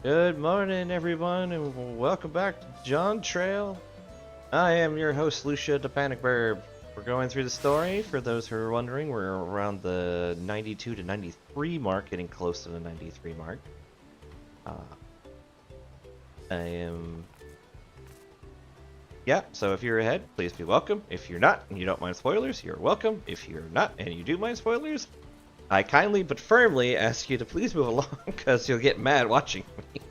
Good morning, everyone, and welcome back to John Trail. I am your host, Lucia the Panic Burb. We're going through the story. For those who are wondering, we're around the 92 to 93 mark, getting close to the 93 mark. I am... Yeah, so if you're ahead, please be welcome. If you're not, and you don't mind spoilers, you're welcome. If you're not, and you do mind spoilers, I kindly but firmly ask you to please move along, because you'll get mad watching me.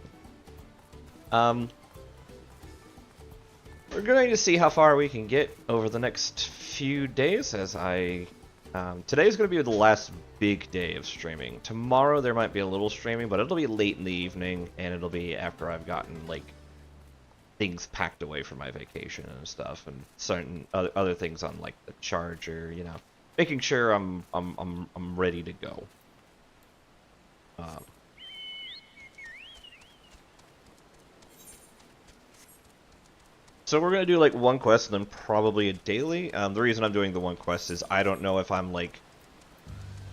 We're going to see how far we can get over the next few days, as today's going to be the last big day of streaming. Tomorrow there might be a little streaming, but it'll be late in the evening, and it'll be after I've gotten, like, things packed away for my vacation and stuff, and certain other things on, like, the charger, you know, making sure I'm ready to go. So we're gonna do like one quest and then probably a daily. The reason I'm doing the one quest is I don't know if I'm like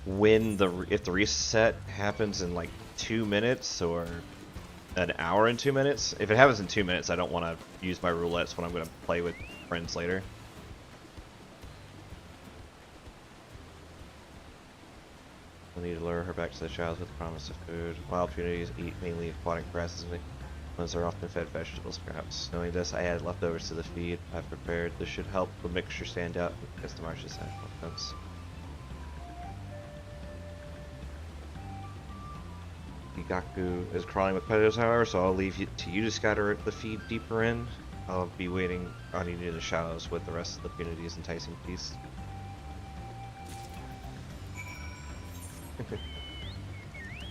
if the reset happens in like 2 minutes or an hour and 2 minutes. If it happens in 2 minutes, I don't want to use my roulettes when I'm gonna play with friends later. I need to lure her back to the child with the promise of food. Wild punities eat mainly aquatic grasses and those are often fed vegetable scraps. Knowing this, I added leftovers to the feed I've prepared. This should help the mixture stand out as the marshes have comes. Igaku is crawling with predators, however, so I'll leave it to you to scatter the feed deeper in. I'll be waiting on you near the shallows with the rest of the punities enticing feast.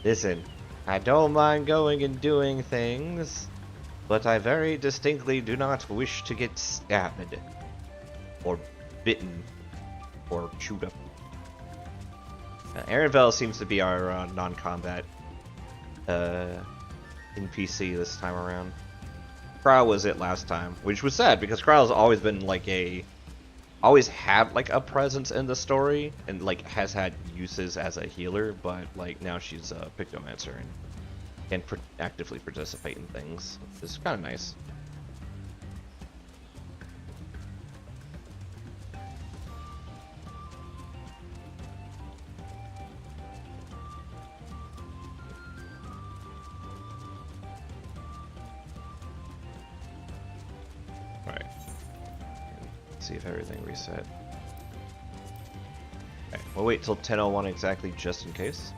Listen, I don't mind going and doing things, but I very distinctly do not wish to get stabbed, or bitten, or chewed up. Arenvel seems to be our non-combat NPC this time around. Kryle was it last time, which was sad because Kryle's always been like always had like a presence in the story and like has had uses as a healer, but like now she's a Pictomancer and can actively participate in things. It's kind of nice. Alright. See if everything reset. Okay, we'll wait till 10:01 exactly just in case.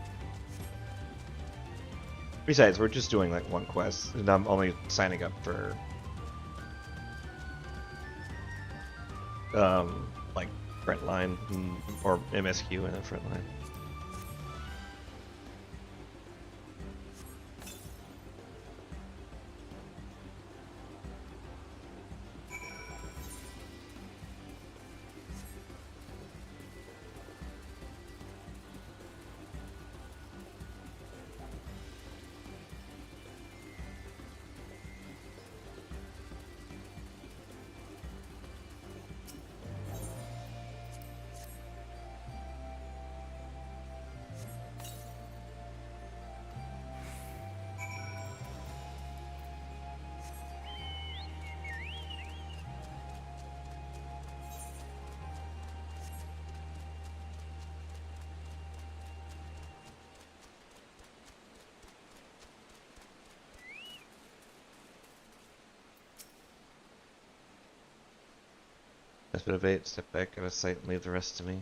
Besides, we're just doing like one quest, and I'm only signing up for like frontline or MSQ and then frontline. That's bit of 8, step back out of sight and leave the rest to me.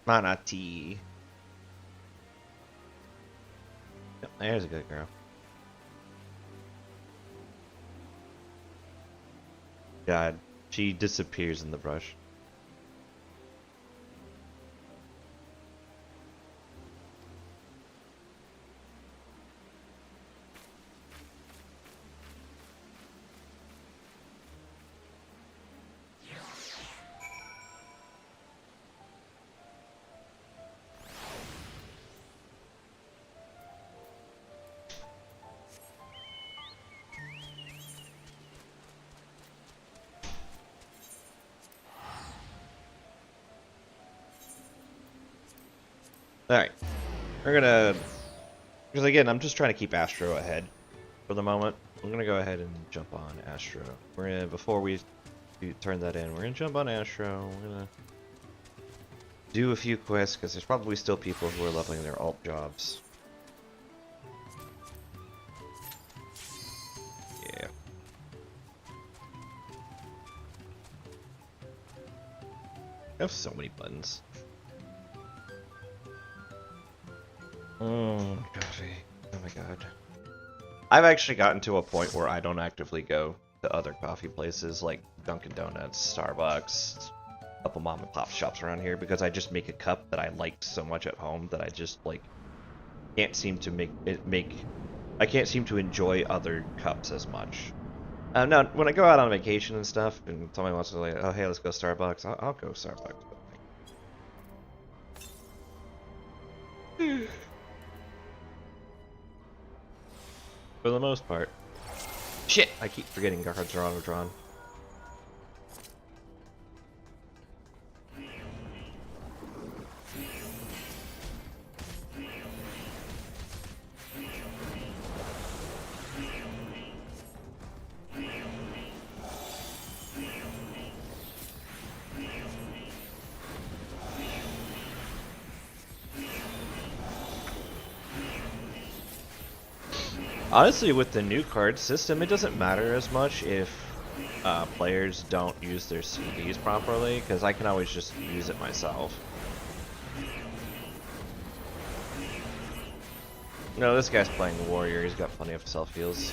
Manati. Yep, there's a good girl. God, she disappears in the brush. Alright. We're gonna... Because again, I'm just trying to keep Astro ahead for the moment. I'm gonna go ahead and jump on Astro. We're gonna, before we turn that in, we're gonna jump on Astro. We're gonna do a few quests, because there's probably still people who are leveling their alt jobs. Yeah. I have so many buttons. Coffee. Oh my god. I've actually gotten to a point where I don't actively go to other coffee places like Dunkin' Donuts, Starbucks, a couple mom and pop shops around here, because I just make a cup that I liked so much at home that I just like can't seem to I can't seem to enjoy other cups as much. Now, when I go out on vacation and stuff, and somebody wants to like, oh hey, let's go Starbucks, I'll go Starbucks. But like, for the most part. Shit! I keep forgetting guards are auto-drawn. Honestly, with the new card system, it doesn't matter as much if players don't use their CDs properly, because I can always just use it myself. No, this guy's playing Warrior, he's got plenty of self-heals.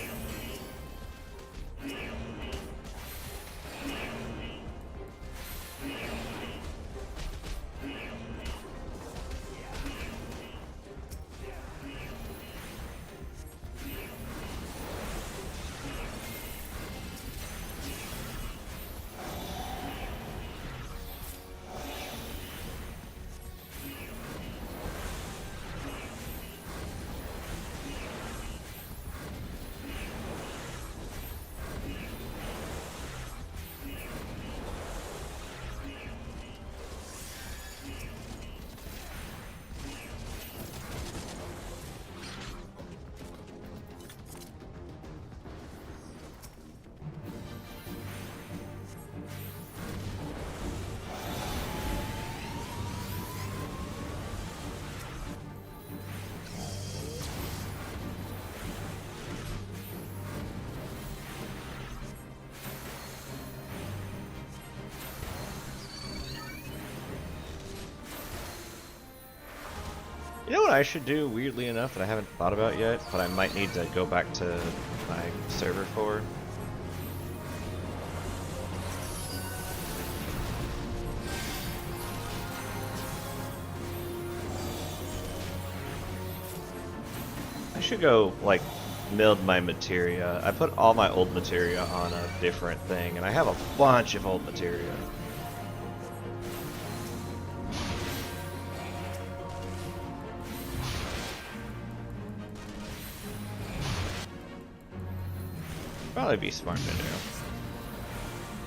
You know what I should do, weirdly enough, that I haven't thought about yet, but I might need to go back to my server for? I should go, like, build my materia. I put all my old materia on a different thing, and I have a bunch of old materia. Probably be smart to do.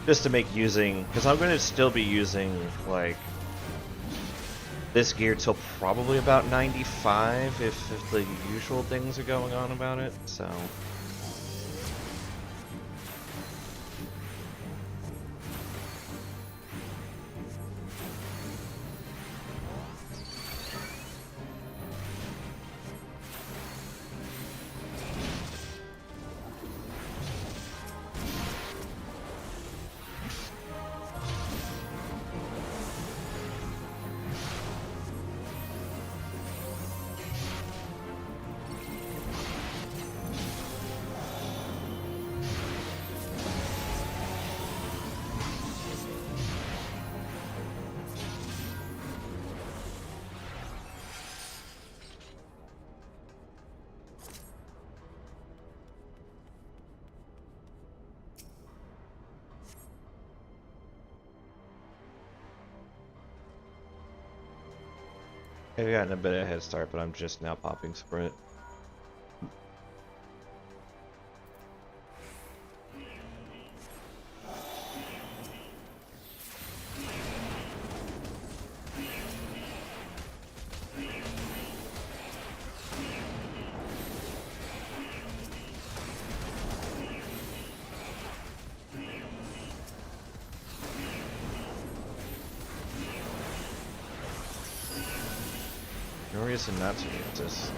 Just to make using, because I'm going to still be using, like, this gear till probably about 95 if the usual things are going on about it, so... I've gotten a bit of a head start, but I'm just now popping Sprint. reason not to use this.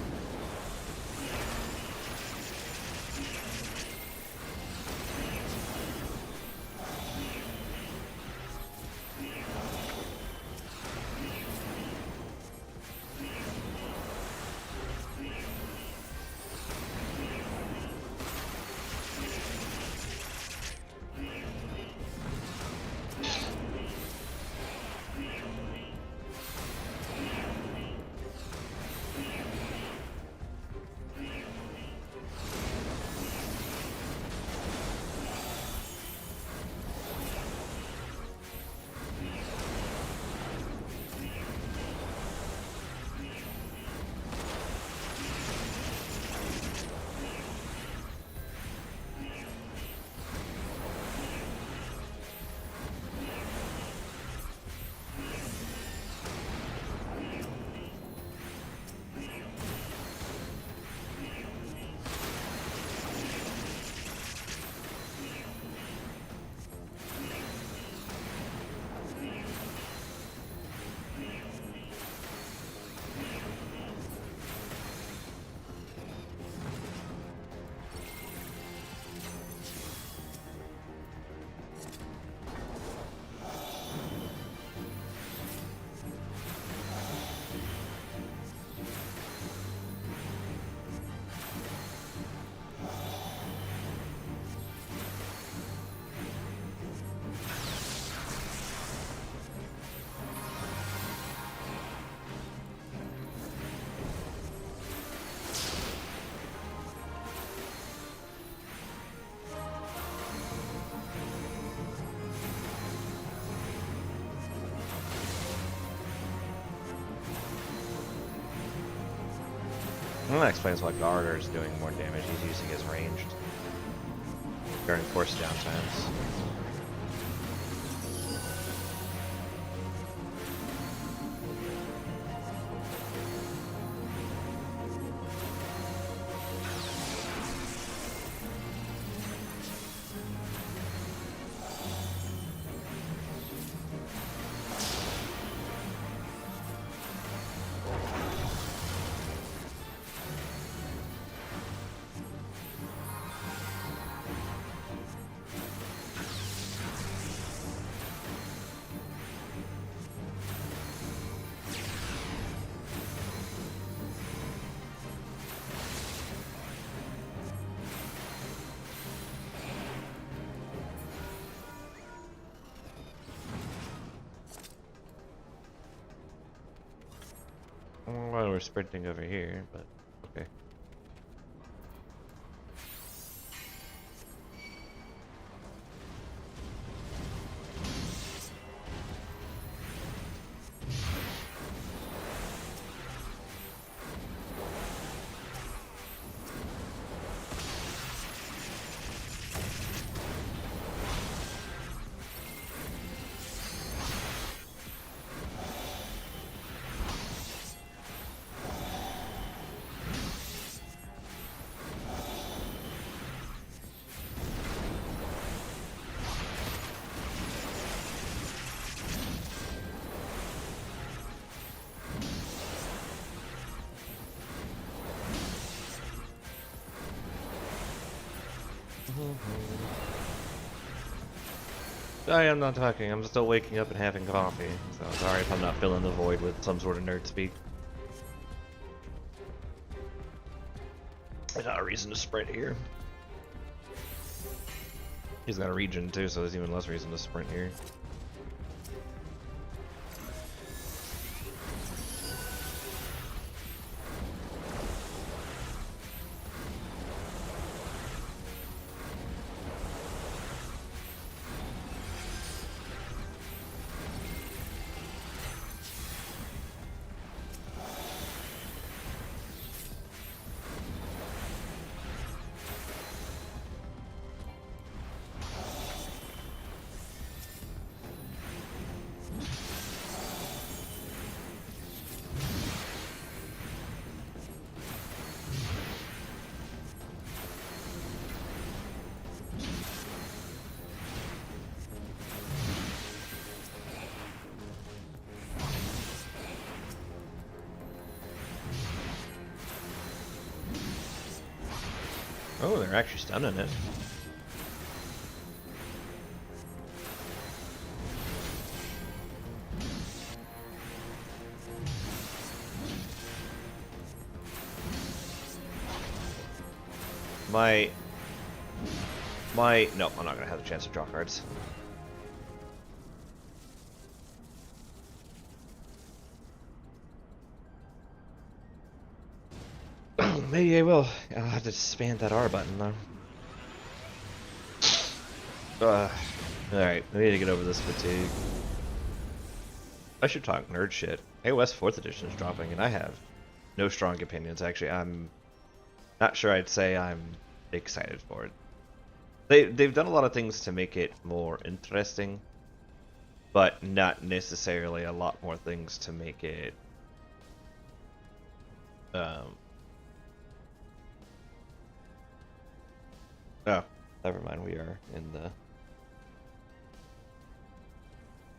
Well, that explains why Garter is doing more damage. He's using his ranged during force downtimes. Well, we're sprinting over here, but okay. I am not talking, I'm still waking up and having coffee, so sorry if I'm not filling the void with some sort of nerd speak. There's not a reason to sprint here. He's got a region too, so there's even less reason to sprint here. Oh, they're actually stunning it. No, I'm not gonna have the chance to draw cards. Maybe I will. I'll have to spam that R button though. Alright, I need to get over this fatigue. I should talk nerd shit. AOS 4th edition is dropping, and I have no strong opinions. Actually, I'm not sure I'd say I'm excited for it. They've done a lot of things to make it more interesting, but not necessarily a lot more things to make it oh, never mind, we are in the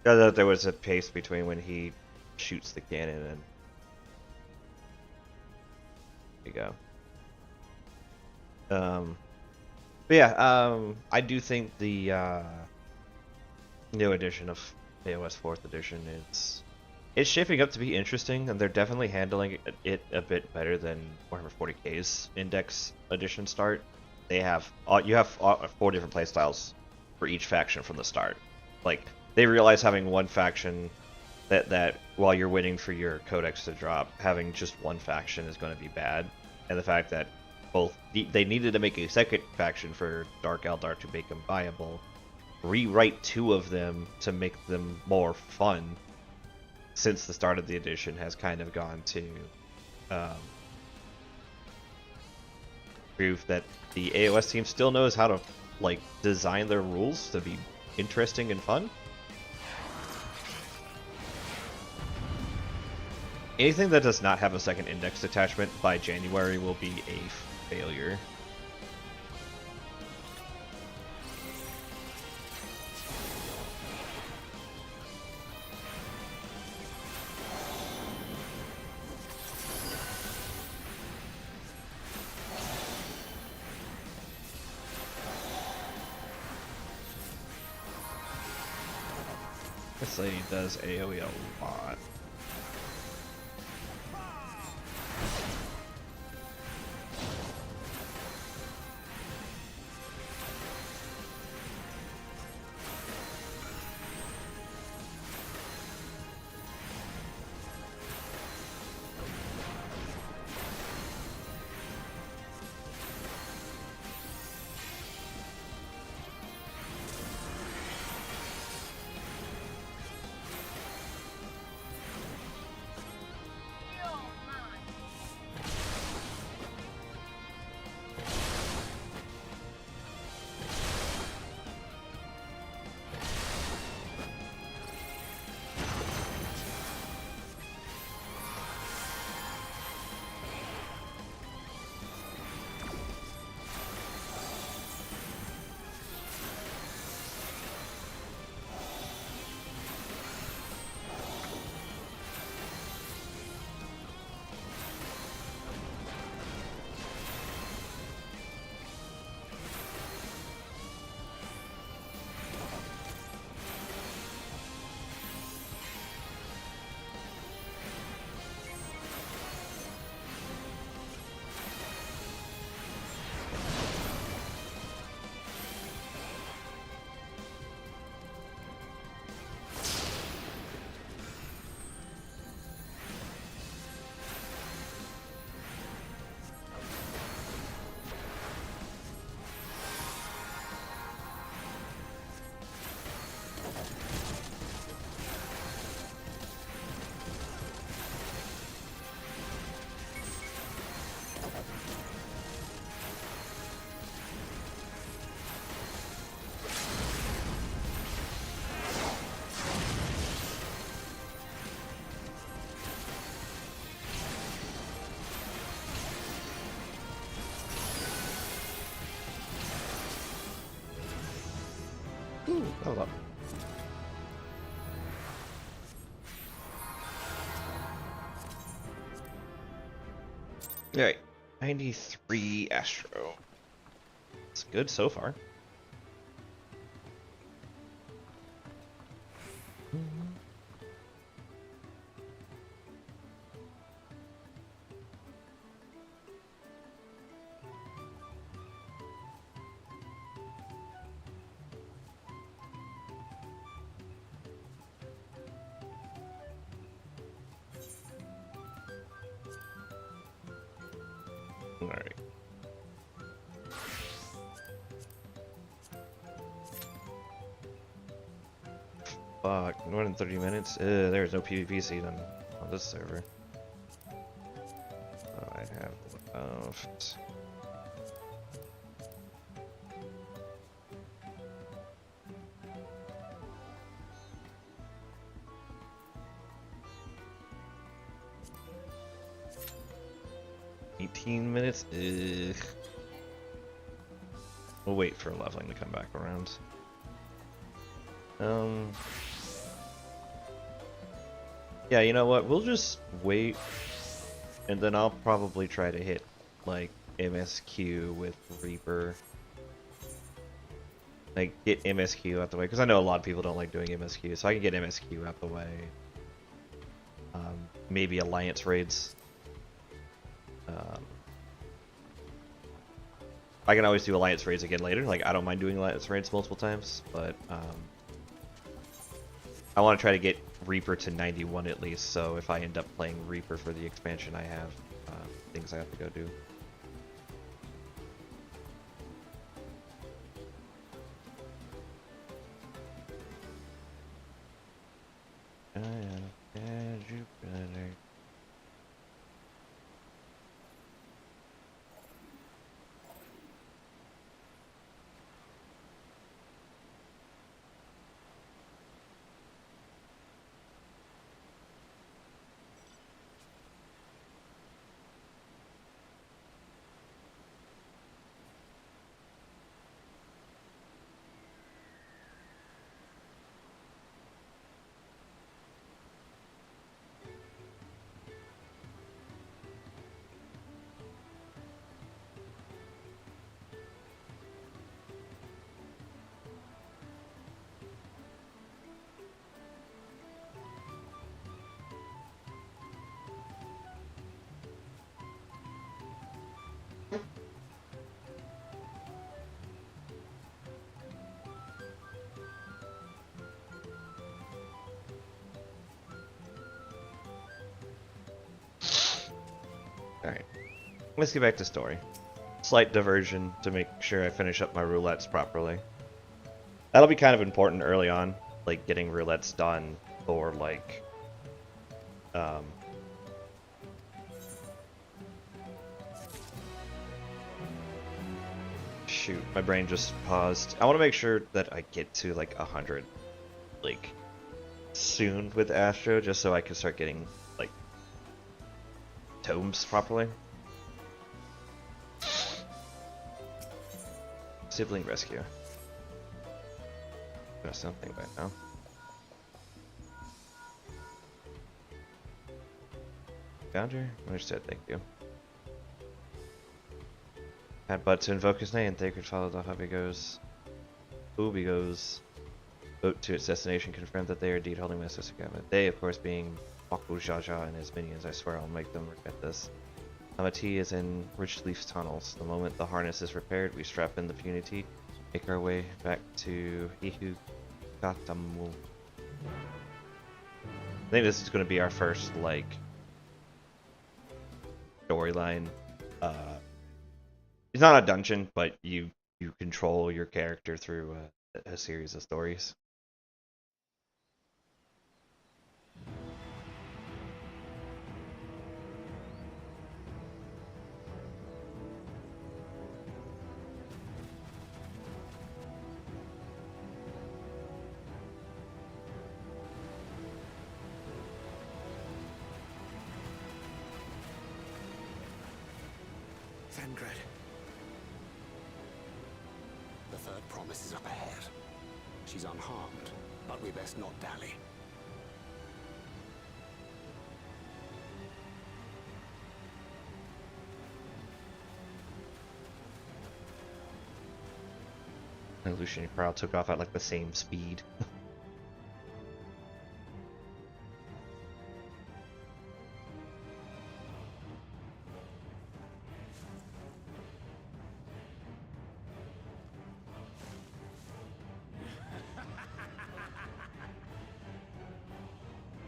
I thought there was a pace between when he shoots the cannon and there you go. But yeah, I do think the new edition of AOS 4th edition it's shaping up to be interesting, and they're definitely handling it a bit better than Warhammer 40k's Index edition start. They have you have 4 different playstyles for each faction from the start. Like they realize having one faction that while you're waiting for your codex to drop, having just one faction is going to be bad, and the fact that they needed to make a second faction for Dark Eldar to make them viable, rewrite 2 of them to make them more fun. Since the start of the edition has kind of gone to prove that the AOS team still knows how to like design their rules to be interesting and fun. Anything that does not have a second index detachment by January will be a failure. This lady does AoE a lot. Ooh, hold up. Alright, 93 Astro. It's good so far. Alright. Fuck, more than 30 minutes? There's no PvP seed on this server. Oh, I have left. $18 minutes? Ugh. We'll wait for leveling to come back around. Yeah, you know what? We'll just wait, and then I'll probably try to hit, like, MSQ with Reaper. Like, get MSQ out the way, because I know a lot of people don't like doing MSQ, so I can get MSQ out the way. Maybe Alliance raids. I can always do Alliance raids again later. Like, I don't mind doing Alliance raids multiple times, but I want to try to get Reaper to 91 at least, so if I end up playing Reaper for the expansion, I have things I have to go do. Jupiter. Alright, let's get back to story. Slight diversion to make sure I finish up my roulettes properly. That'll be kind of important early on, like getting roulettes done for like shoot, my brain just paused. I want to make sure that I get to like 100 like soon with Astro, just so I can start getting like tomes properly. Sibling rescue. There's something right now. Found her? Understood, thank you. Had but to invoke his name, they could follow the hubby goes. Booby goes. Boat to its destination confirmed that they are indeed holding Mr. Sagama. They, of course, being Baku Jaja and his minions, I swear I'll make them regret this. Amati is in Richleaf's tunnels. The moment the harness is repaired, we strap in the Punity, make our way back to Hihu Katamu. I think this is going to be our first, like, storyline. It's not a dungeon, but you control your character through a series of stories. Thangred. The third promise is up ahead. She's unharmed, but we best not dally. And Lucian Prowl took off at like the same speed.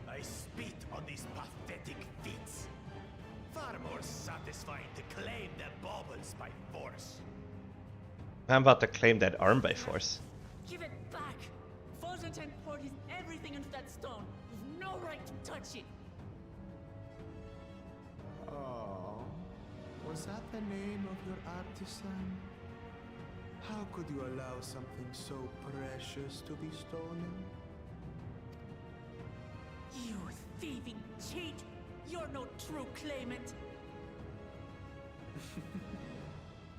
I spit on these pathetic feats. Far more satisfying to claim their baubles by force. I'm about to claim that arm by force. Give it back! Fosentin poured his everything into that stone. You've no right to touch it. Oh, was that the name of your artisan? How could you allow something so precious to be stolen? You thieving cheat! You're no true claimant.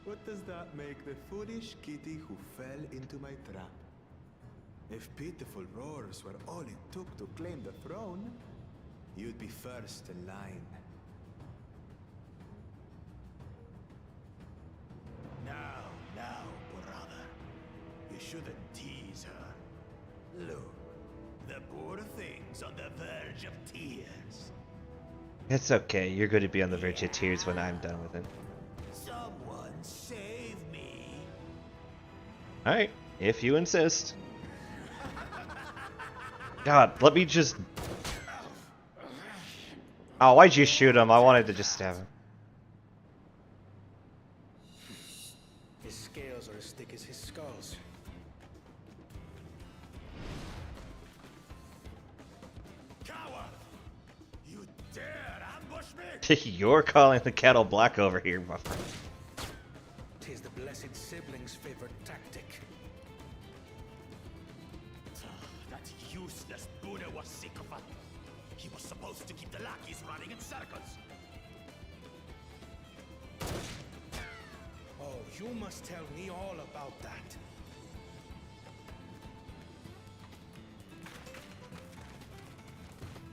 What does that make the foolish kitty who fell into my trap? If pitiful roars were all it took to claim the throne, you'd be first in line. Now, brother. You shouldn't tease her. Look, the poor thing's on the verge of tears. It's okay, you're going to be on the verge of tears when I'm done with it. Someone save me. Alright, if you insist. God, let me just... Oh, why'd you shoot him? I wanted to just stab him. His scales are as thick as his skulls. Coward! You dare ambush me? You're calling the kettle black over here, my friend. 'Tis the blessed sibling's favorite tactic. That useless Buddha was sick of it. He was supposed to keep the lackeys running in circles. Oh, you must tell me all about that.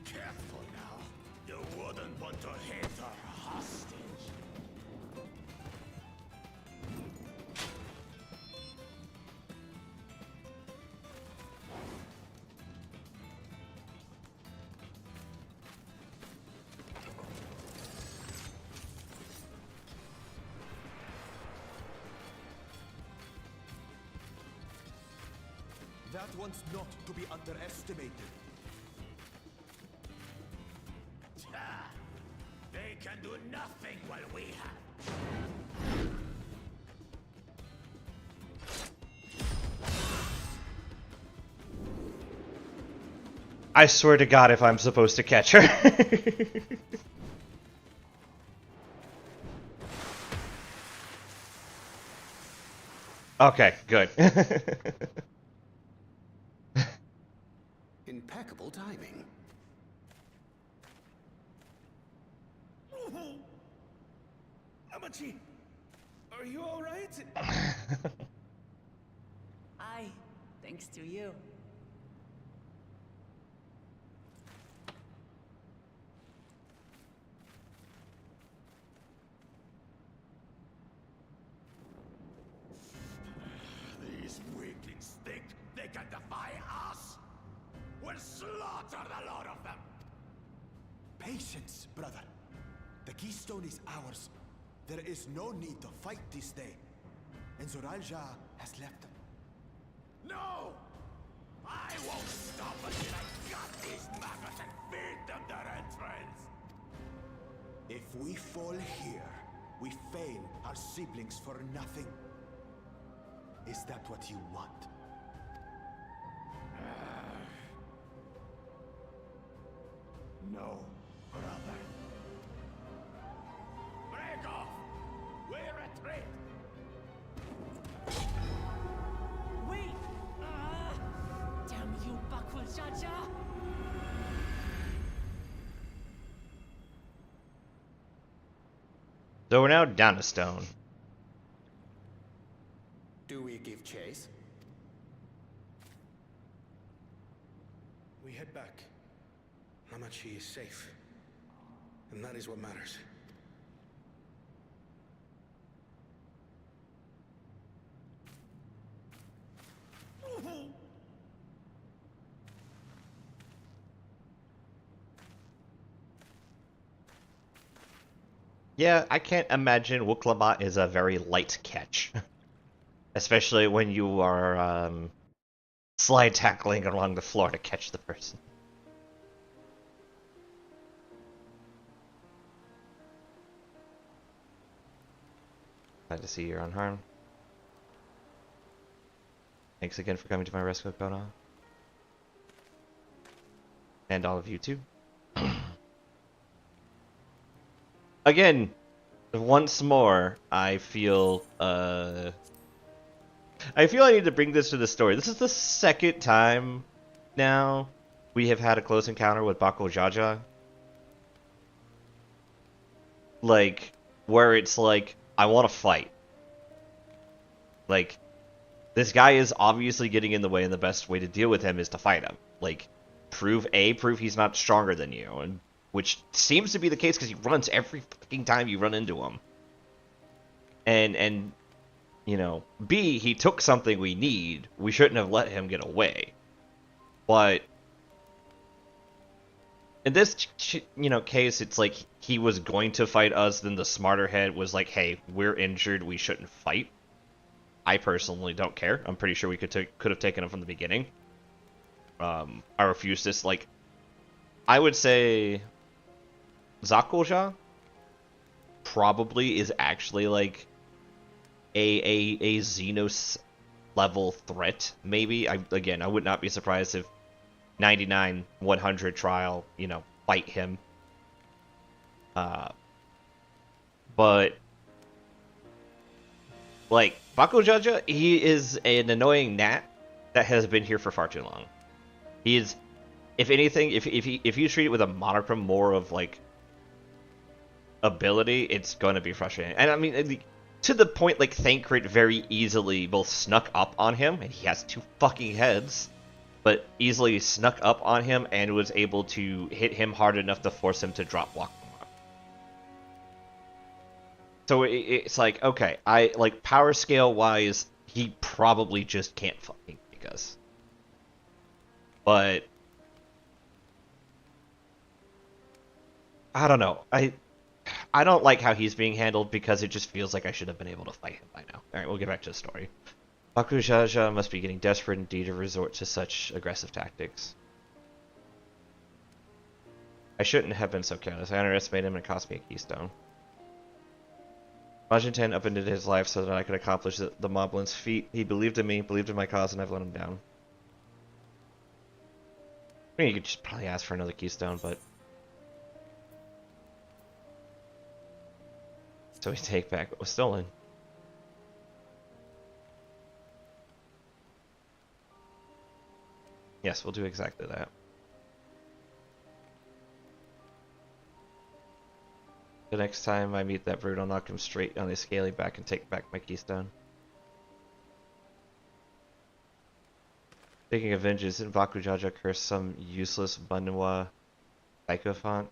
Careful now. You wouldn't want to hit her hostage. That one's not to be underestimated. They can do nothing while we have. I swear to God if I'm supposed to catch her. Okay, good. Impeccable timing. Amachi, are you all right? Aye, thanks to you. These weaklings think they can defy us? We'll slaughter the lot of them! Patience, brother. The keystone is ours. There is no need to fight this day. And Zoralja has left them. No! I won't stop until I got these maggots and feed them their entrails! If we fall here, we fail our siblings for nothing. Is that what you want? No, brother. Break off! We retreat! Wait! Damn you, Bakul Jaja! So we're now down a stone. Do we give chase? We head back. Hamachi is safe. And that is what matters. Yeah, I can't imagine Wuklamat is a very light catch. Especially when you are slide tackling along the floor to catch the person. Glad to see you're unharmed. Thanks again for coming to my rescue, Kona. And all of you too. Again, once more, I feel I need to bring this to the story. This is the second time now we have had a close encounter with Bako Jaja. Like, where it's like, I want to fight. Like, this guy is obviously getting in the way, and the best way to deal with him is to fight him. Like, prove he's not stronger than you, and which seems to be the case because he runs every fucking time you run into him. And you know, B, he took something we need. We shouldn't have let him get away. But in this, case, it's like he was going to fight us, then the smarter head was like, hey, we're injured, we shouldn't fight. I personally don't care. I'm pretty sure we could have taken him from the beginning. I refuse this. Like, I would say Zakoja probably is actually like a Xenos level threat. Maybe I would not be surprised if 99 100 trial fight him. But like Bakujaja, he is an annoying gnat that has been here for far too long. He is, if anything, if you treat it with a monochrome more of like ability, it's going to be frustrating. And I mean, to the point like Thancred very easily both snuck up on him, and he has 2 fucking heads, but easily snuck up on him and was able to hit him hard enough to force him to drop walk. So it's like, okay, I like power scale wise, he probably just can't fucking take us. But I don't know. I don't like how he's being handled because it just feels like I should have been able to fight him by now. Alright, we'll get back to the story. Bakujaja must be getting desperate indeed to resort to such aggressive tactics. I shouldn't have been so careless. I underestimated him and it cost me a keystone. Majin upended his life so that I could accomplish the Moblin's feat. He believed in me, believed in my cause, and I've let him down. I mean, you could just probably ask for another keystone, but... So we take back what was stolen. Yes, we'll do exactly that. The next time I meet that brute, I'll knock him straight on his scaly back and take back my keystone. Speaking of vengeance, didn't Bakujaja curse some useless Bunwa psychophant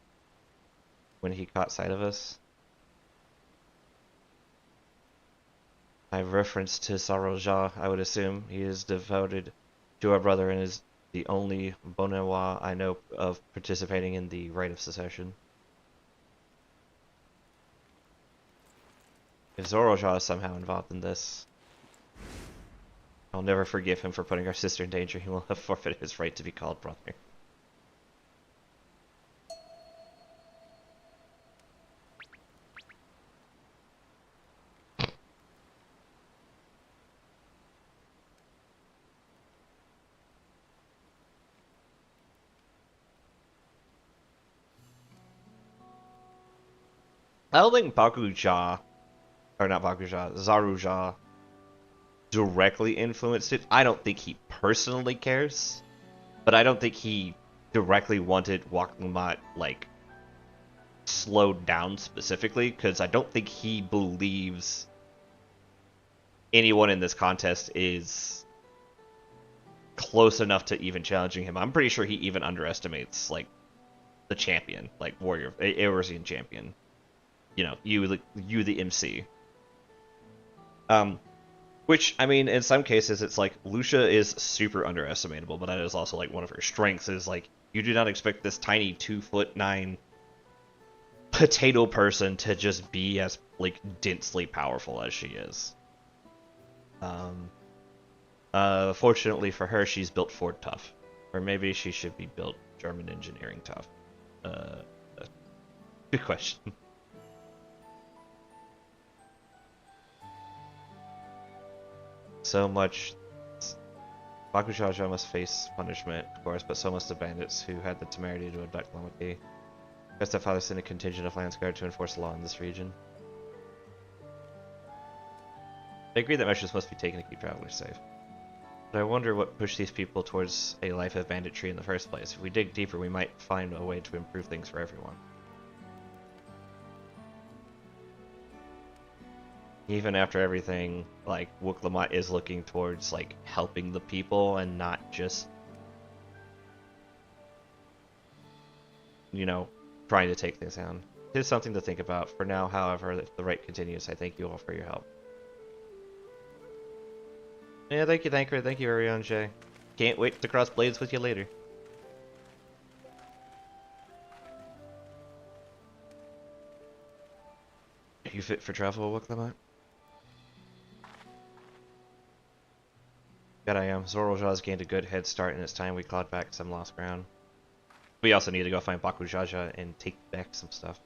when he caught sight of us? I reference to Saroja, I would assume. He is devoted to our brother and is the only Bonewa I know of participating in the rite of secession. If Zoroja is somehow involved in this, I'll never forgive him for putting our sister in danger. He will have forfeited his right to be called brother. I don't think Bakuja, or not Bakuja, Zaruja directly influenced it. I don't think he personally cares, but I don't think he directly wanted Wakamat, like, slowed down specifically, because I don't think he believes anyone in this contest is close enough to even challenging him. I'm pretty sure he even underestimates, like, the champion, like, warrior, Eorzean champion. You know, you the MC. Which, I mean, in some cases, it's like, Lucia is super underestimatable, but that is also, like, one of her strengths, is, like, you do not expect this tiny 2'9" potato person to just be as like densely powerful as she is. Fortunately for her, she's built Ford tough, or maybe she should be built German engineering tough. Good question. So much. Bakujaja must face punishment, of course, but so must the bandits who had the temerity to abduct Lamaki. Best that father sent a contingent of Landsguard to enforce the law in this region. I agree that measures must be taken to keep travelers safe. But I wonder what pushed these people towards a life of banditry in the first place. If we dig deeper, we might find a way to improve things for everyone. Even after everything, like, Wuk-Lamat is looking towards, like, helping the people and not just, you know, trying to take things down. It is something to think about. For now, however, if the right continues, I thank you all for your help. Yeah, thank you, Thanker. Thank you, Arion J. Can't wait to cross blades with you later. Are you fit for travel, Wuk-Lamat? Bet I am. Zorojaw's gained a good head start, and it's time we clawed back some lost ground. We also need to go find Bakujaja and take back some stuff.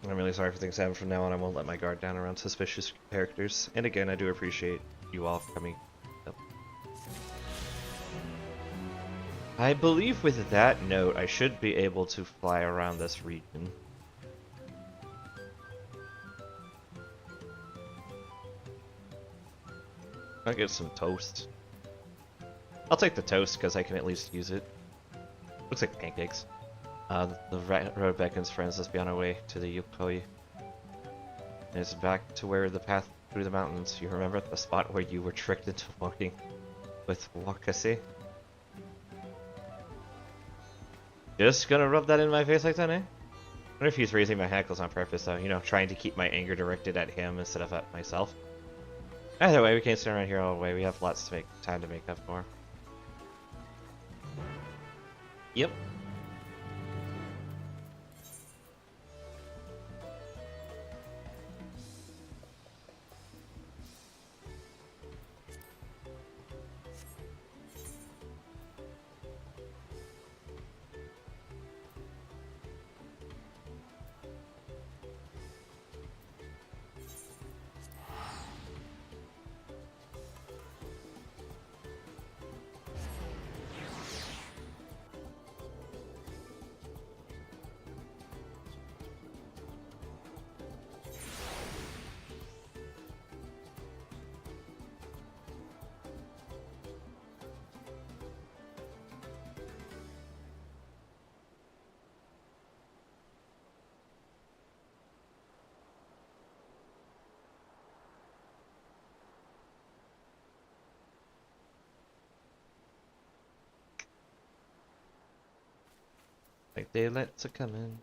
I'm really sorry for things happen from now on. I won't let my guard down around suspicious characters. And again, I do appreciate you all coming up. I believe with that note, I should be able to fly around this region. I'll get some toast. I'll take the toast because I can at least use it. Looks like pancakes. The road beckons, friends. Let's be on our way to the Yukoi. And it's back to where the path through the mountains. You remember the spot where you were tricked into walking with Wakase? Just gonna rub that in my face like that, eh? I wonder if he's raising my hackles on purpose, though. You know, trying to keep my anger directed at him instead of at myself. Either way, we can't stand around here all the way. We have lots to make time to make up for. Yep. Like daylight's a coming.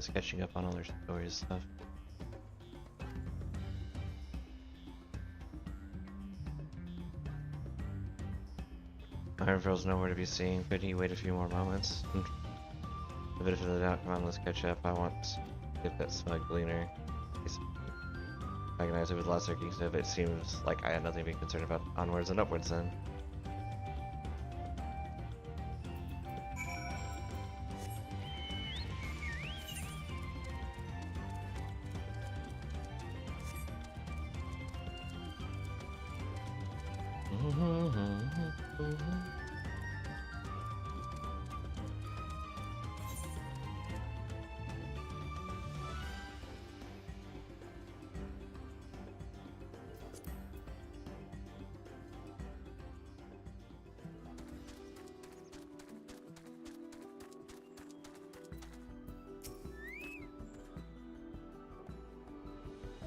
Just catching up on all their stories stuff. Ironville's nowhere to be seen. Could he wait a few more moments? A bit of the doubt. Come on, let's catch up. I want to get that smug gleaner. He's agonized over the last circuit, so it seems like I had nothing to be concerned about. Onwards and upwards then.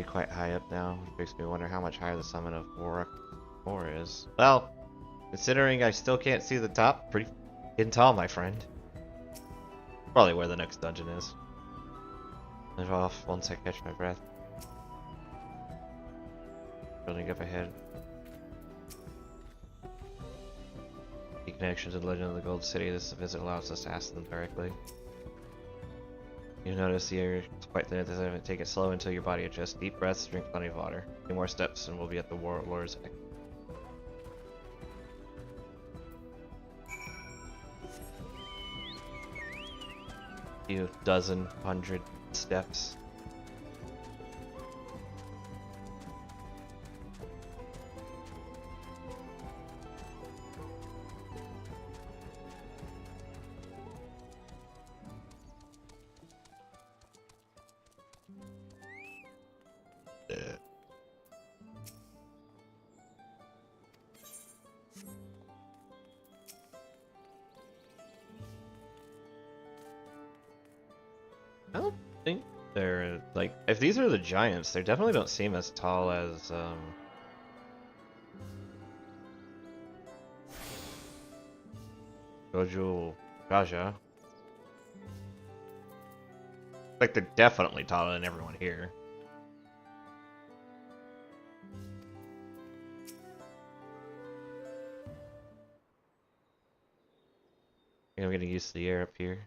Quite high up now, which makes me wonder how much higher the summit of Warwick 4 is. Well, considering I still can't see the top, pretty fucking tall, my friend. Probably where the next dungeon is. Live off once I catch my breath. Building up ahead. The connection to the Legend of the Gold City. This visit allows us to ask them directly. You notice the air is quite thin at this time. Take it slow until your body adjusts. Deep breaths, drink plenty of water. A few more steps and we'll be at the Warlord's Egg. Few dozen, 100 steps. I don't think they're like, if these are the giants, they definitely don't seem as tall as Goju Gaja. Like they're definitely taller than everyone here. I think I'm getting used to the air up here.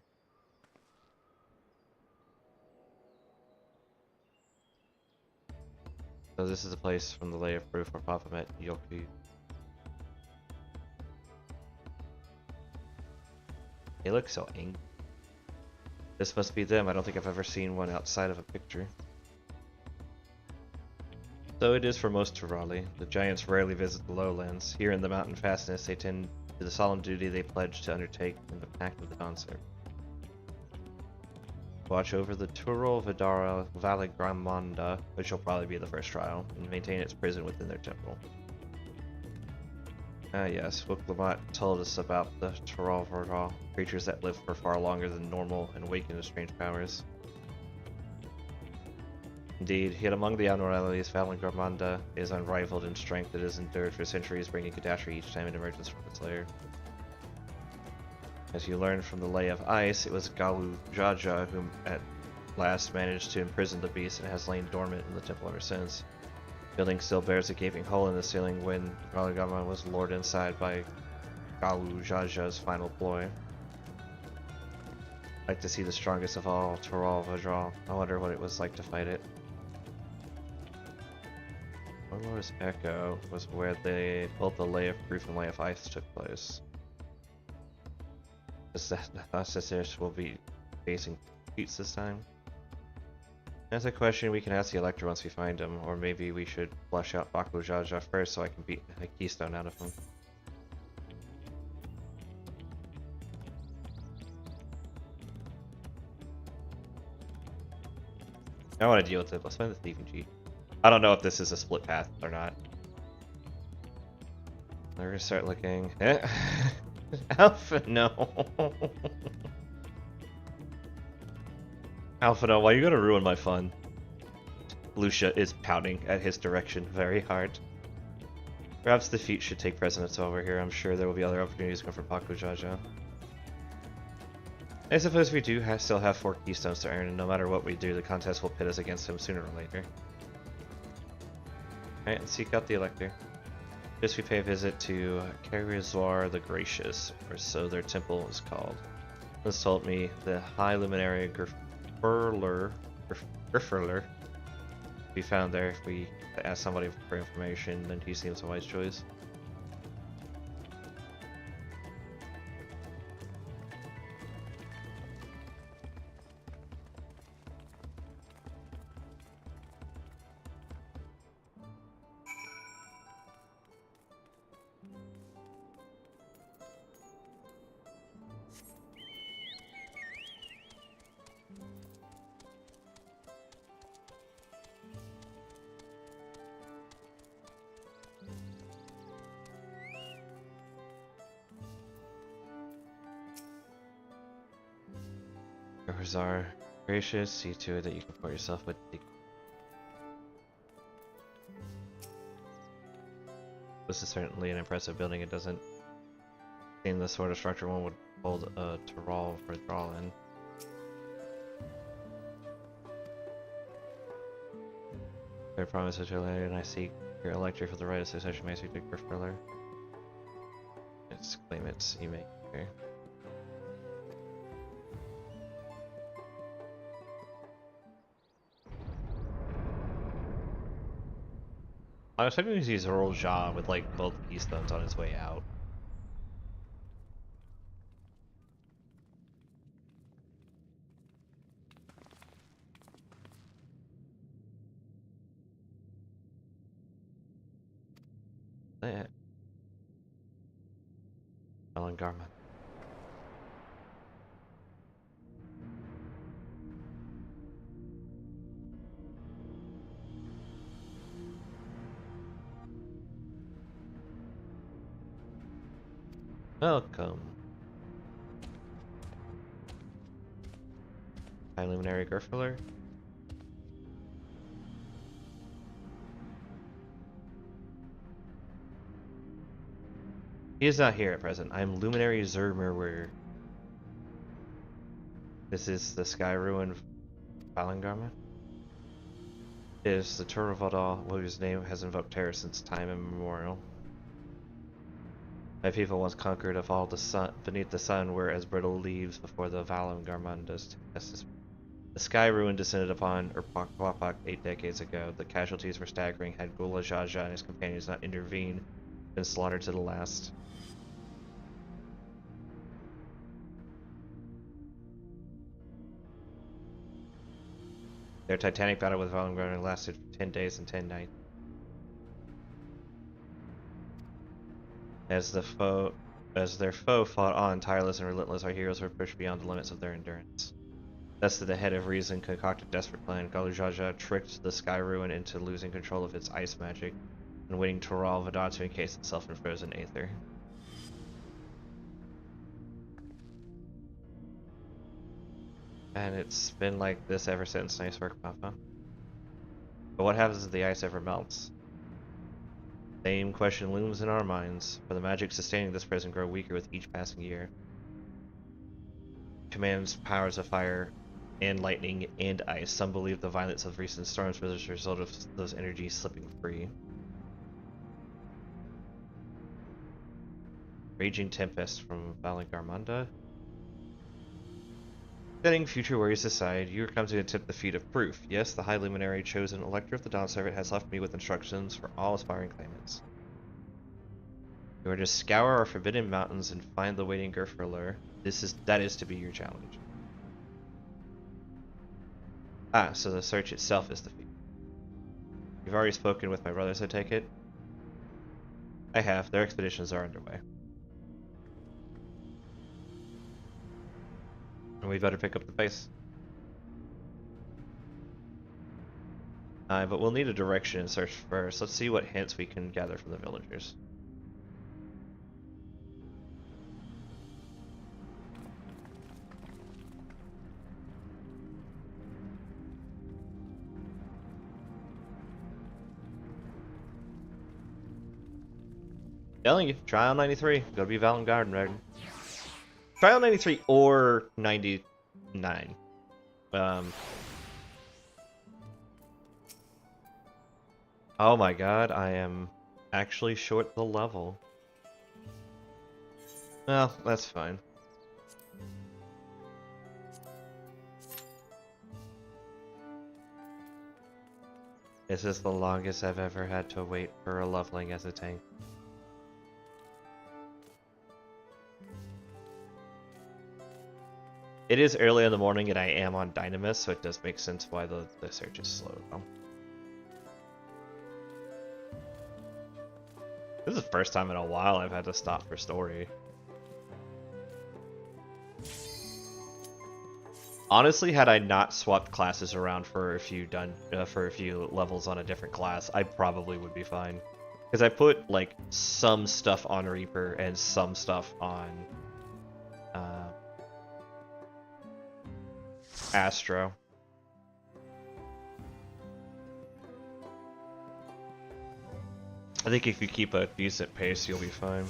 So this is a place from the Lay of Proof where Papa met Yoku. They look so angry. This must be them. I don't think I've ever seen one outside of a picture. So it is for most Turali. The giants rarely visit the lowlands. Here in the mountain fastness, they tend to the solemn duty they pledge to undertake in the Pact of the Dawnser. Watch over the Turul Vidara Valigramanda, which will probably be the first trial, and maintain its prison within their temple. Ah yes, Wuklamat told us about the Turul Vidara, creatures that live for far longer than normal and awaken to strange powers. Indeed, yet among the Anorellis, Valigramanda is unrivaled in strength. It has endured for centuries, bringing catastrophe each time it emerges from its lair. As you learn from the Lay of Ice, it was Galu Jaja who at last managed to imprison the beast and has lain dormant in the temple ever since. The building still bears a gaping hole in the ceiling when Galigama was lured inside by Galu Jaja's final ploy. I'd like to see the strongest of all, Turul Vajral. I wonder what it was like to fight it. Warlord's Echo was where both the Lay of Proof and Lay of Ice took place. The Thassacirs will be facing defeats this time. That's a question we can ask the Elector once we find him, or maybe we should flush out Baku Jaja first so I can beat a keystone out of him. I want to deal with it. Let's find the thieving cheat. I don't know if this is a split path or not. We're gonna start looking. Alpha, no. Alpha, no, why are you gonna ruin my fun? Lucia is pouting at his direction very hard. Perhaps the feat should take precedence over here. I'm sure there will be other opportunities going for Baku Jaja. I suppose we do still have 4 keystones to earn, and no matter what we do, the contest will pit us against him sooner or later. Alright, let's seek out the Elector. First we pay a visit to Karazor the Gracious, or so their temple is called. This told me the High Luminary Grifferler be found there. If we ask somebody for information, then he seems a wise choice. Karazor Gracious, see to it that you comport yourself with the... This is certainly an impressive building. It doesn't seem the sort of structure one would hold a Tyrol for draw in. I promise to you later, and I seek your Elector for the right association may seek to Grifferler. Let's claim it's you make here. I was hoping to use Earl Jaw with like both keystones on his way out. That. Alan Garman. Welcome. High Luminary Grifferler. He is not here at present. I am Luminary Zermerwer. This is the Sky Ruin Valangarma. It is the Turavadal, whose name has invoked terror since time immemorial. My people once conquered of all the sun beneath the sun were as brittle leaves before the Valangarmanda's test. The Sky Ruin descended upon Urpak 8 decades ago. The casualties were staggering had Gula Jaja and his companions not intervened, been slaughtered to the last. Their titanic battle with Valangarman lasted 10 days and 10 nights. As their foe fought on, tireless and relentless, our heroes were pushed beyond the limits of their endurance. Thus, the head of reason concocted a desperate plan. Galujaja tricked the Sky Ruin into losing control of its ice magic and waiting Toral Vadar to encase itself in frozen aether. And it's been like this ever since. Nice work, Papa. But what happens if the ice ever melts? Same question looms in our minds, for the magic sustaining this prison grow weaker with each passing year. Commands powers of fire and lightning and ice. Some believe the violence of recent storms was a result of those energies slipping free. Raging Tempest from Valangarmanda. Setting future worries aside, you are come to attempt the feat of proof. Yes, the High Luminary chosen Elector of the Dawn Servant has left me with instructions for all aspiring claimants. You are to scour our forbidden mountains and find the waiting Grifferler. That is to be your challenge. Ah, so the search itself is the feat. You've already spoken with my brothers, I take it? I have. Their expeditions are underway. And we better pick up the pace. But we'll need a direction and search first. Let's see what hints we can gather from the villagers. Telling you, trial 93. Gotta be Valangarden, right? Trial 93 or 99. Oh my god, I am actually short the level. Well, that's fine. This is the longest I've ever had to wait for a leveling as a tank. It is early in the morning and I am on Dynamis, so it does make sense why the search is slow. This is the first time in a while I've had to stop for story. Honestly, had I not swapped classes around for a few levels on a different class, I probably would be fine. Because I put like some stuff on Reaper and some stuff on Astro. I think if you keep a decent pace, you'll be fine.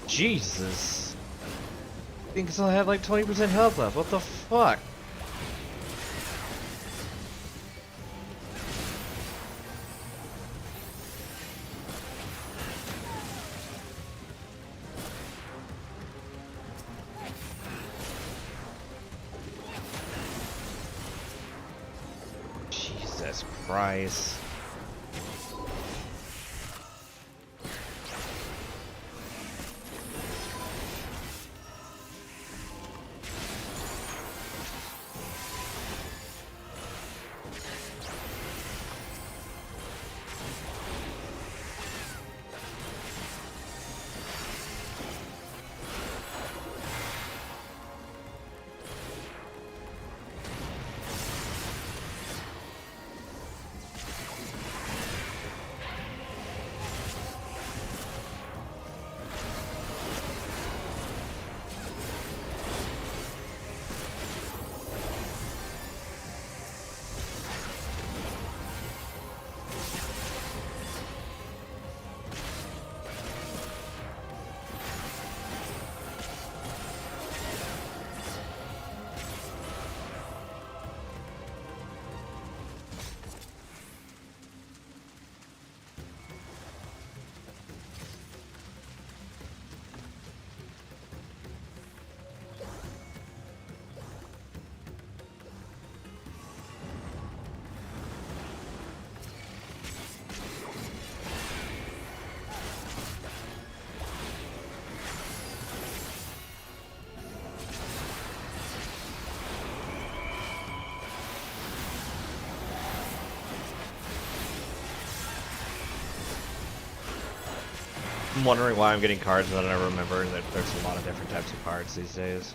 Jesus. I think I still had like 20% health left. What the fuck? Jesus Christ. I'm wondering why I'm getting cards that I never remember that there's a lot of different types of cards these days.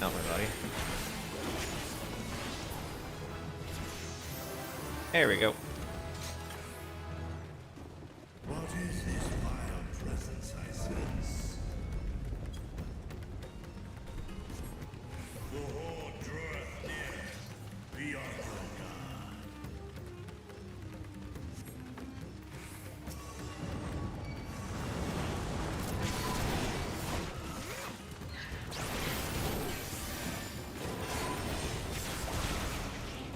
Not my buddy. There we go. What is this vile presence I sense? The horde draweth near. Be on your guard.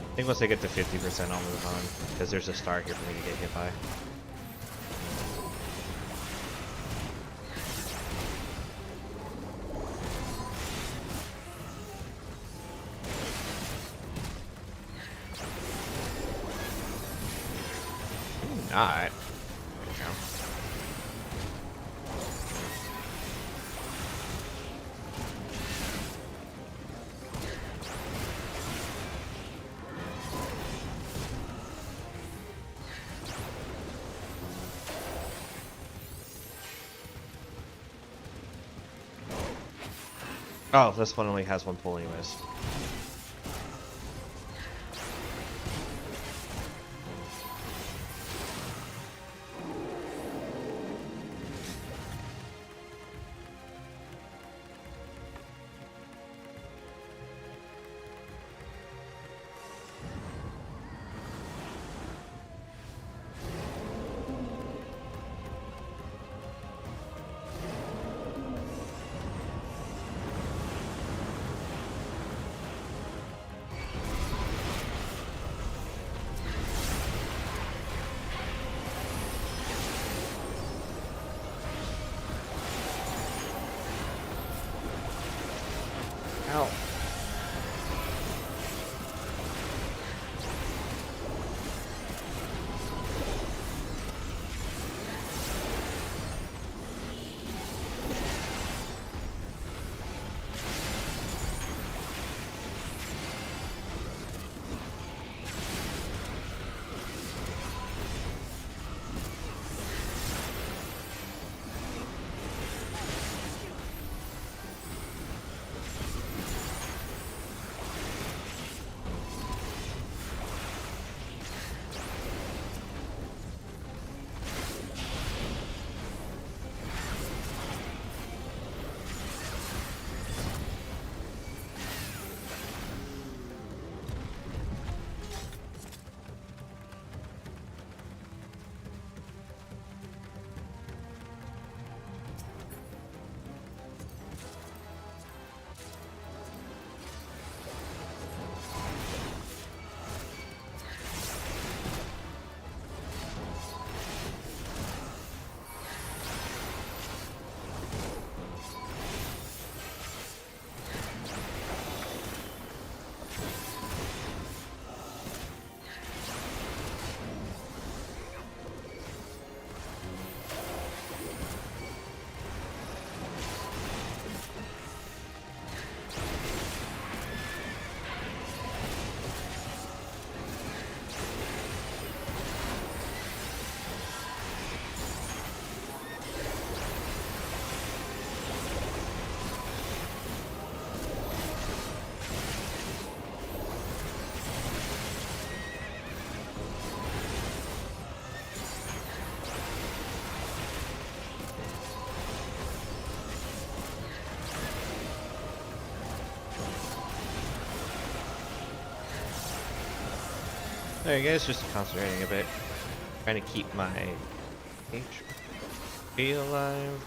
I think once I get to 50%, I'll move on, because there's a star here for me to get hit by. Alright. There we go. Oh, this one only has one pull anyways. Ow. There you guys, just concentrating a bit. Trying to keep my HP alive.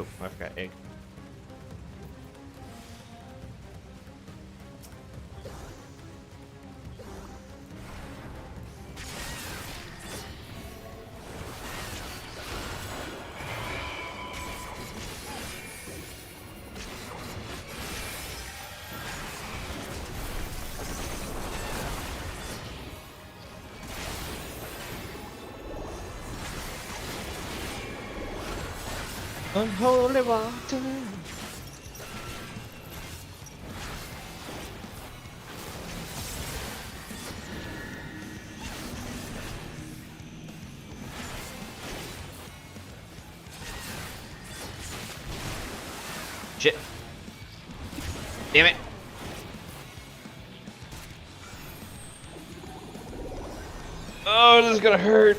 Oh, I forgot egg. Unholy water. Shit. Damn it. Oh, this is gonna hurt.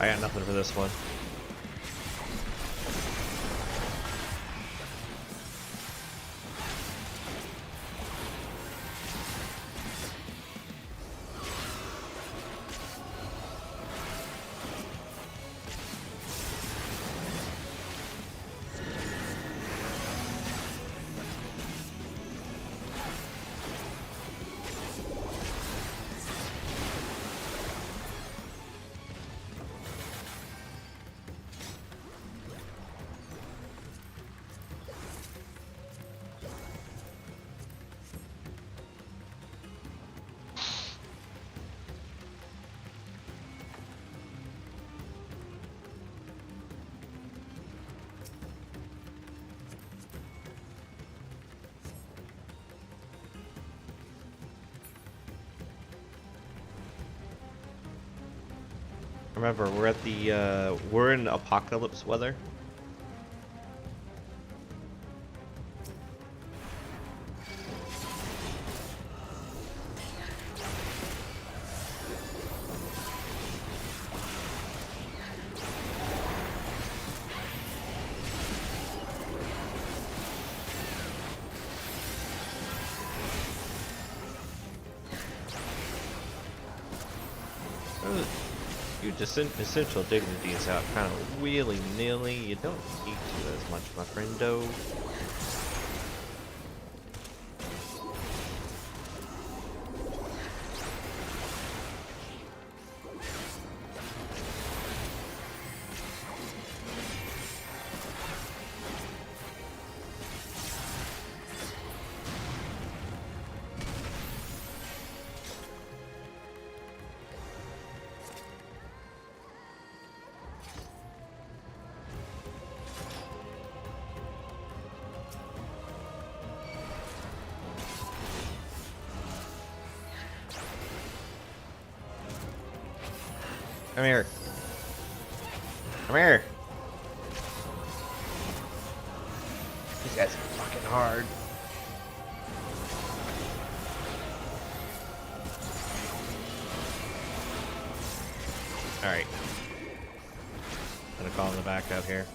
I got nothing for this one. Remember, we're at the, we're in apocalypse weather. You just essential dignities out kind of willy-nilly. You don't need to as much, my friendo. Come here. Come here. These guys are fucking hard. Alright. Gonna call in the backup here.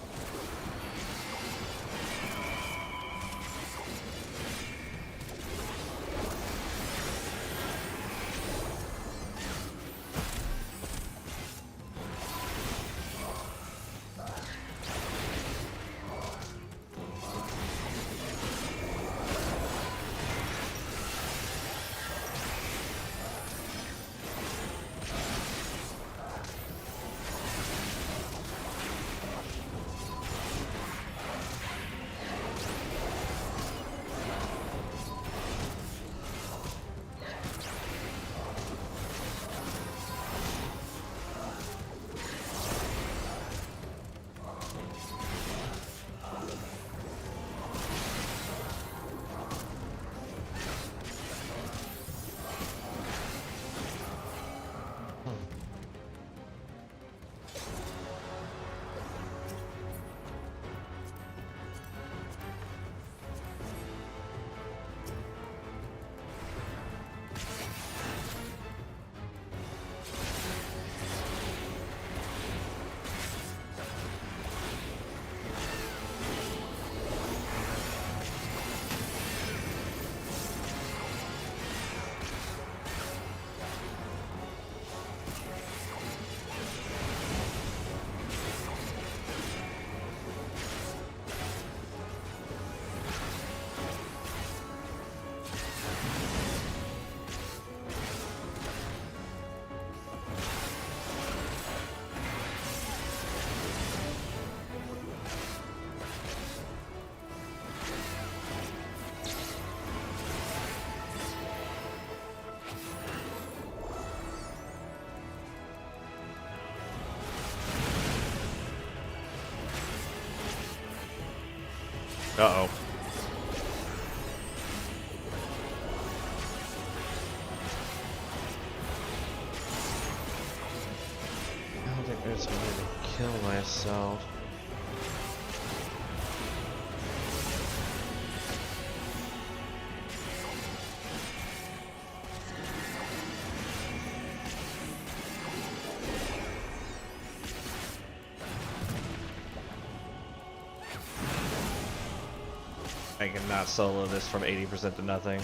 Uh-oh. I don't think there's a way to kill myself. I cannot solo this from 80% to nothing.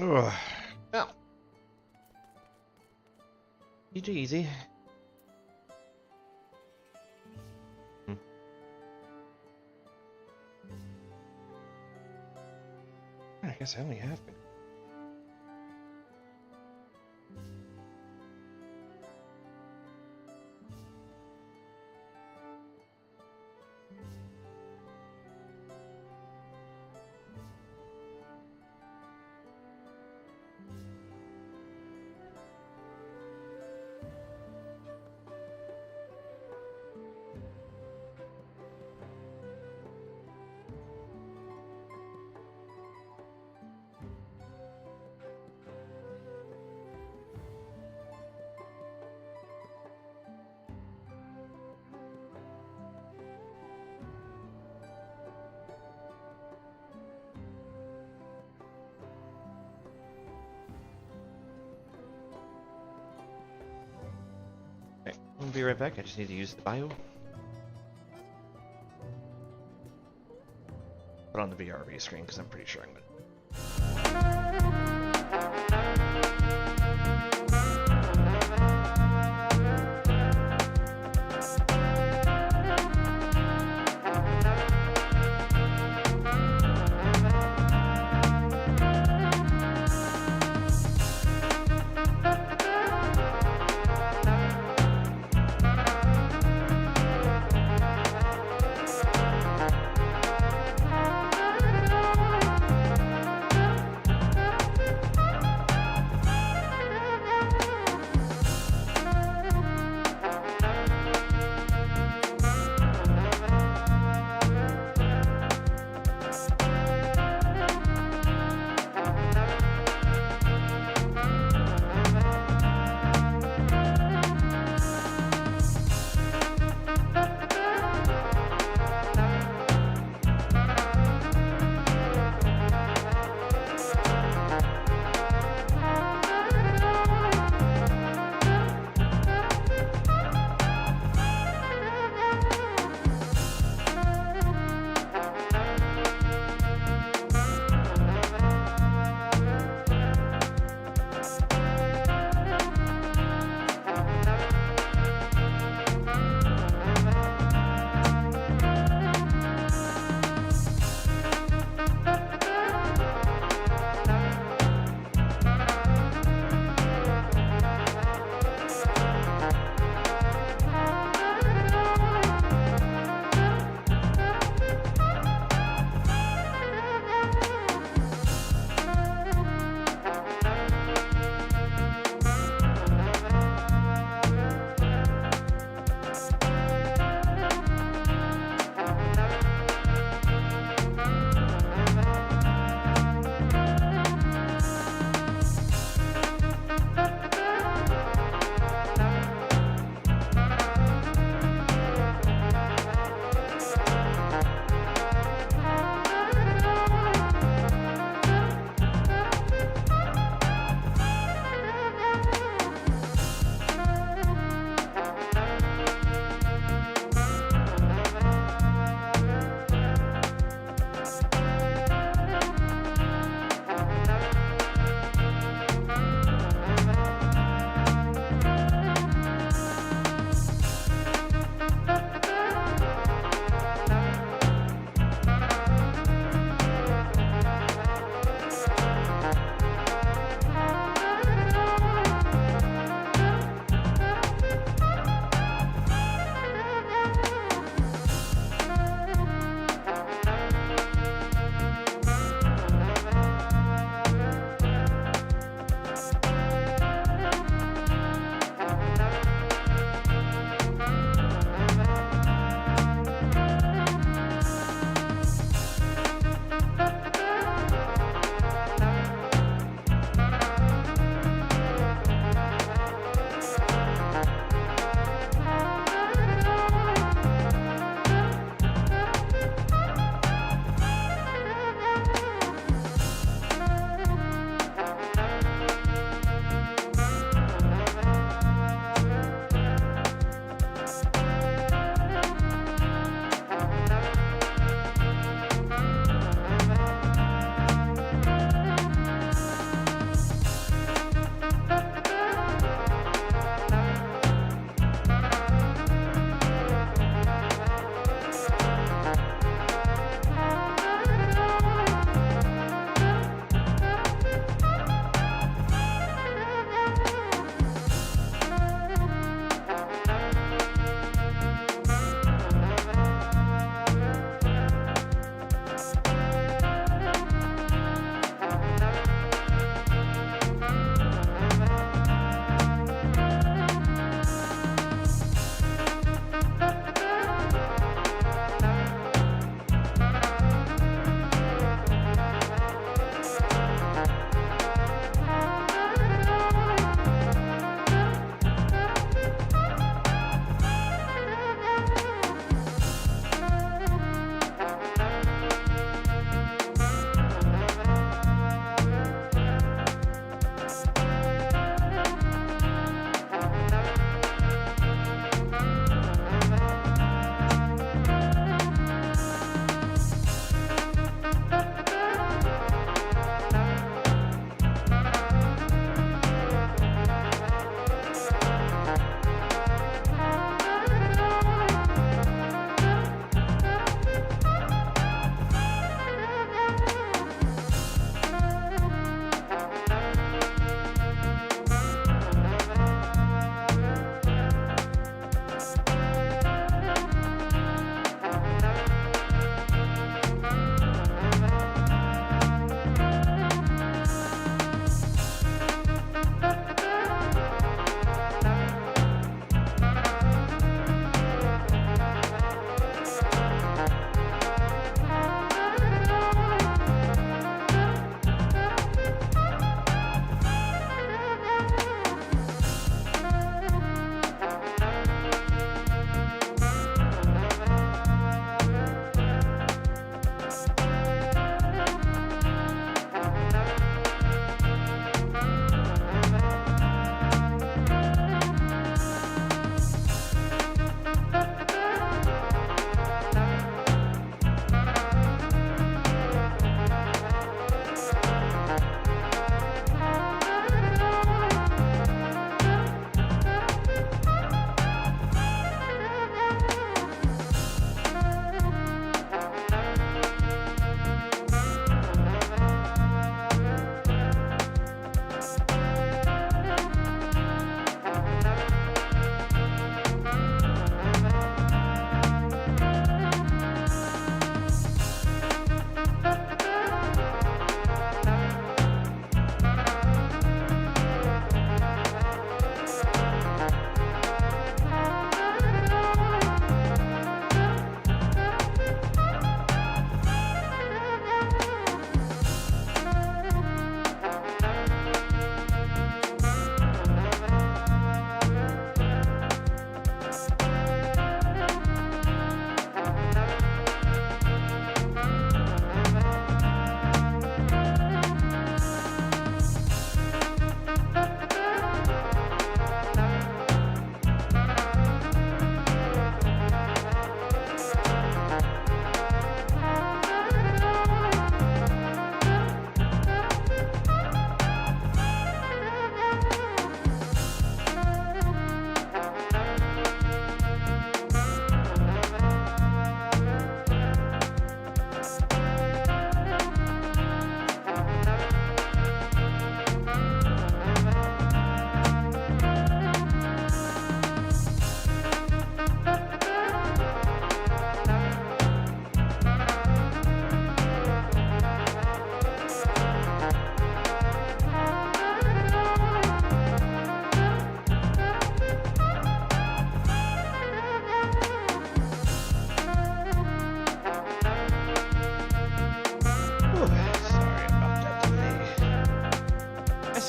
Ugh. Well. Easy, easy. I guess I only have been. Okay, I'll be right back. I just need to use the bio. Put on the VRV screen because I'm pretty sure I'm gonna.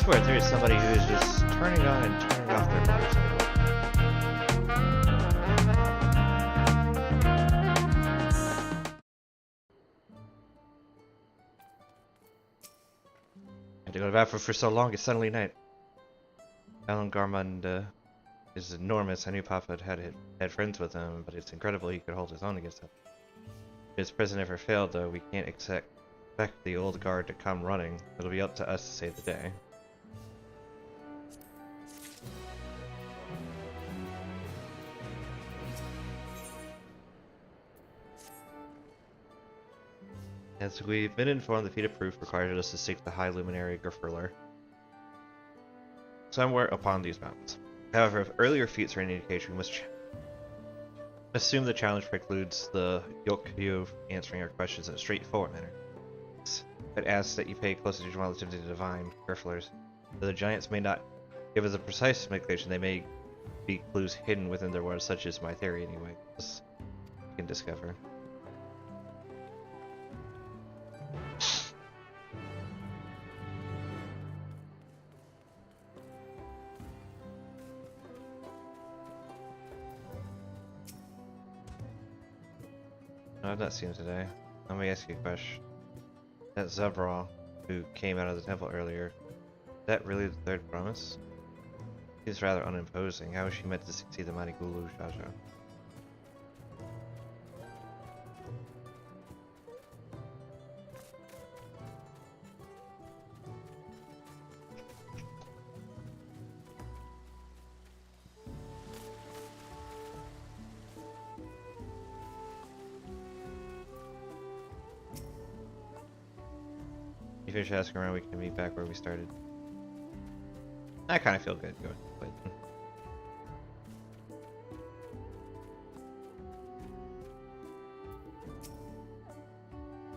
swear there is somebody who is just turning on and turning off their motorcycle. Had to go to bathroom for so long, it's suddenly night. Alan Garmund is enormous. I knew Papa had friends with him, but it's incredible he could hold his own against him. His prison never failed, though. We can't expect the old guard to come running. It'll be up to us to save the day. As we've been informed, the feat of proof required us to seek the High Luminary Gerfurler somewhere upon these mountains. However, if earlier feats are any indication, we must assume the challenge precludes the Yokyu answering our questions in a straightforward manner. It asks that you pay close attention while attempting to divine Gerfurlers. Though the giants may not give us a precise indication, they may be clues hidden within their words, such as my theory anyway. This you can discover. No, I've not seen him today. Let me ask you a question. That Zebra who came out of the temple earlier, is that really the third promise? She's rather unimposing. How is she meant to succeed the mighty Gulu Jaja? You finish asking around, we can meet back where we started. I kind of feel good going, but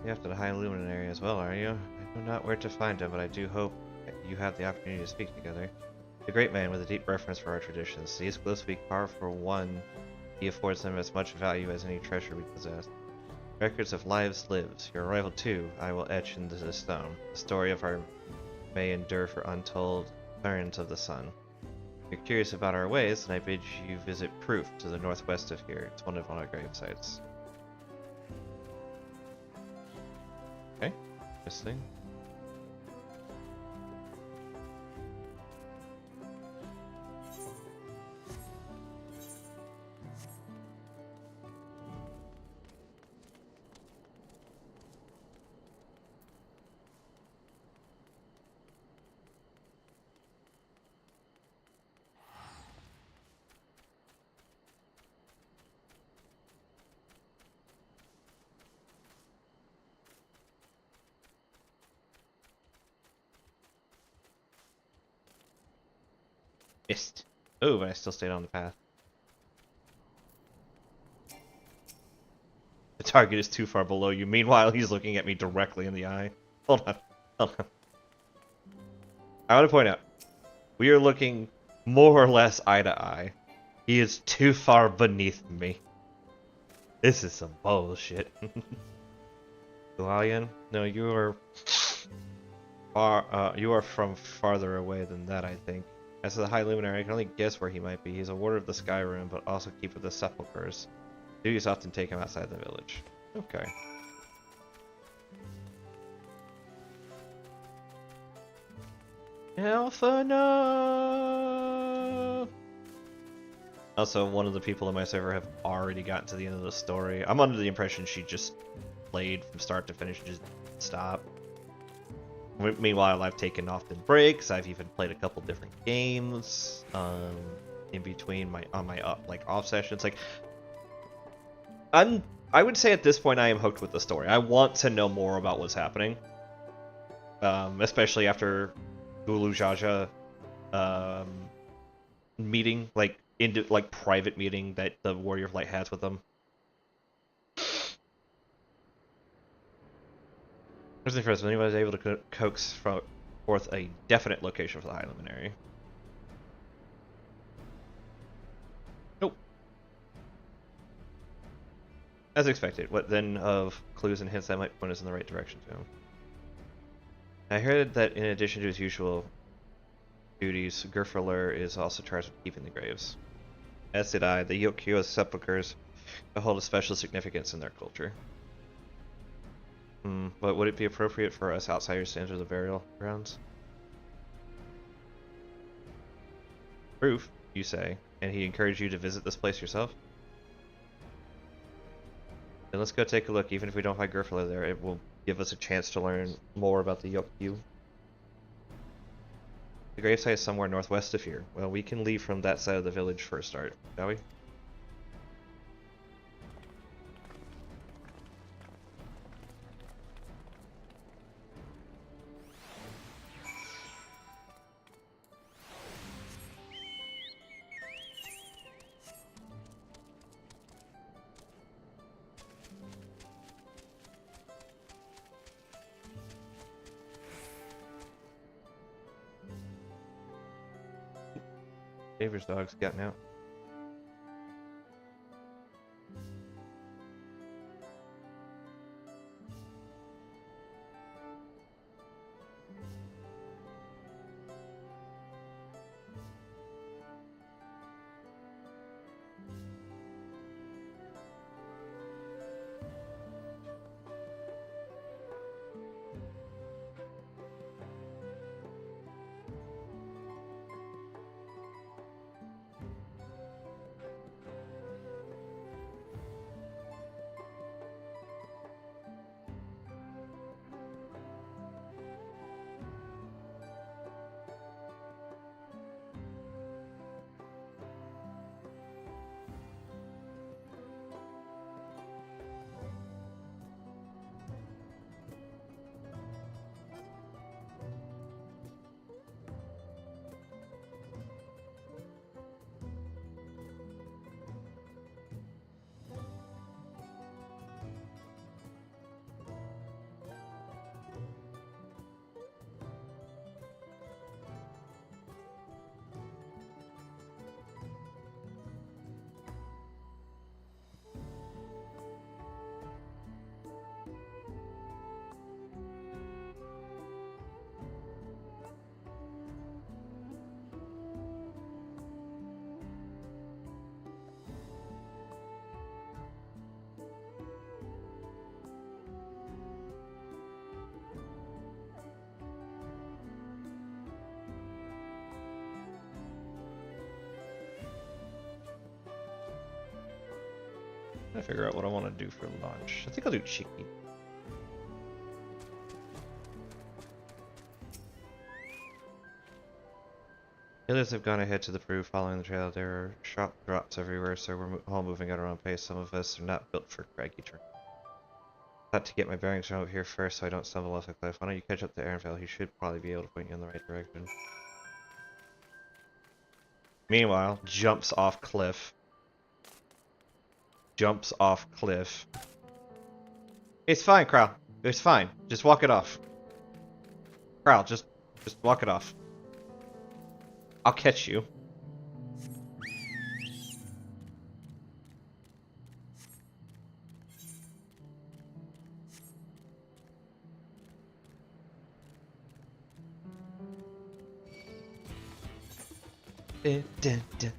you're after the High Luminary as well, are you? I know not where to find him, but I do hope that you have the opportunity to speak together. The great man with a deep reverence for our traditions. He is close to be powerful one. He affords them as much value as any treasure we possess. Records of lives lives. Your arrival too, I will etch into the stone. The story of our may endure for untold turns of the sun. If you're curious about our ways, then I bid you visit Proof to the northwest of here. It's one of our grave sites. Okay, interesting. Missed. Oh, but I still stayed on the path. The target is too far below you. Meanwhile, he's looking at me directly in the eye. Hold on. Hold on. I want to point out, we are looking more or less eye to eye. He is too far beneath me. This is some bullshit. Galian? No, you are far. You are from farther away than that, I think. As to the High Luminary, I can only guess where he might be. He's a warder of the Sky Room, but also keeper of the Sepulchres. Duties often take him outside the village. Okay. Alpha, no! Also, one of the people in my server have already gotten to the end of the story. I'm under the impression she just played from start to finish and just stopped. Meanwhile, I've taken often breaks. I've even played a couple different games in between my off sessions. Like, I would say at this point I am hooked with the story. I want to know more about what's happening, especially after Gulu Jaja meeting, like private meeting that the Warrior of Light has with them. First thing first, anyone was able to coax forth a definite location for the High Luminary. Nope. As expected, what then of clues and hints that might point us in the right direction to him? I heard that in addition to his usual duties. Gerfurler is also charged with keeping the graves. As did I. The Yokyo sepulchres hold a special significance in their culture. But would it be appropriate for us outsiders to enter the burial grounds? Proof, you say, and he encouraged you to visit this place yourself? Then let's go take a look. Even if we don't find Gerfurler there, it will give us a chance to learn more about the Yokyu. The gravesite is somewhere northwest of here. Well, we can leave from that side of the village for a start, shall we? Daver's dog's gotten out. I figure out what I want to do for lunch. I think I'll do chicken. Others have gone ahead to the Peru following the trail. There are sharp drops everywhere, so we're all moving at our own pace. Some of us are not built for craggy terrain. I thought to get my bearings from over here first so I don't stumble off the cliff. Why don't you catch up to Aaronvale? He should probably be able to point you in the right direction. Meanwhile, jumps off cliff. Jumps off cliff. It's fine, Kral. It's fine. Just walk it off. Kral, just walk it off. I'll catch you. Dun, dun, dun.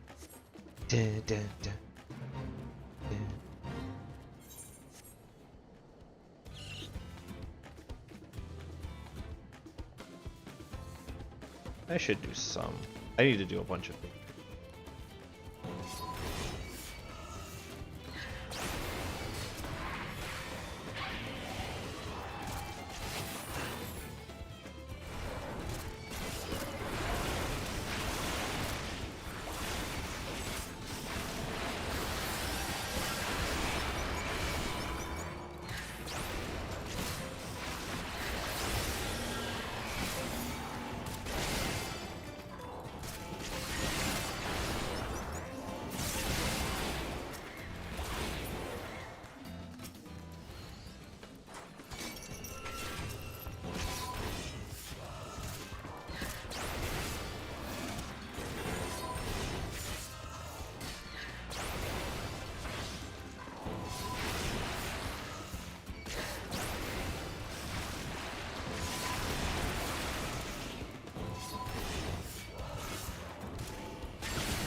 Dun, dun, dun. I should do some. I need to do a bunch of things.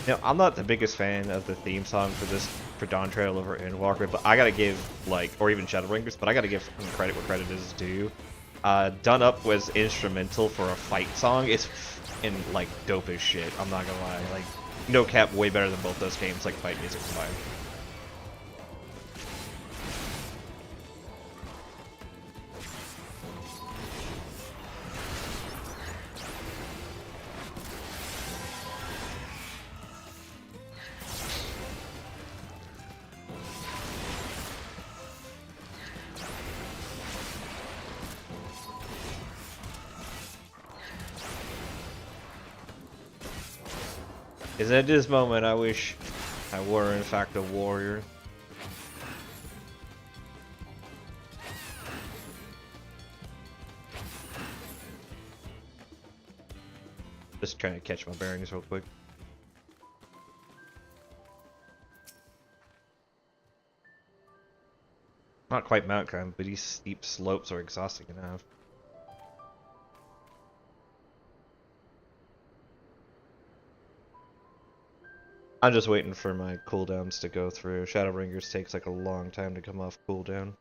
You know, I'm not the biggest fan of the theme song for Dawn Trail over Endwalker, but I gotta give like, or even Shadowbringers, but I gotta give credit where credit is due. Done Up was instrumental for a fight song. It's in like dope as shit. I'm not gonna lie. Like, no cap, way better than both those games. Like fight music combined. Is at this moment I wish I were in fact a warrior. Just trying to catch my bearings real quick. Not quite mountain climb, but these steep slopes are exhausting enough. I'm just waiting for my cooldowns to go through. Shadowbringers takes like a long time to come off cooldown.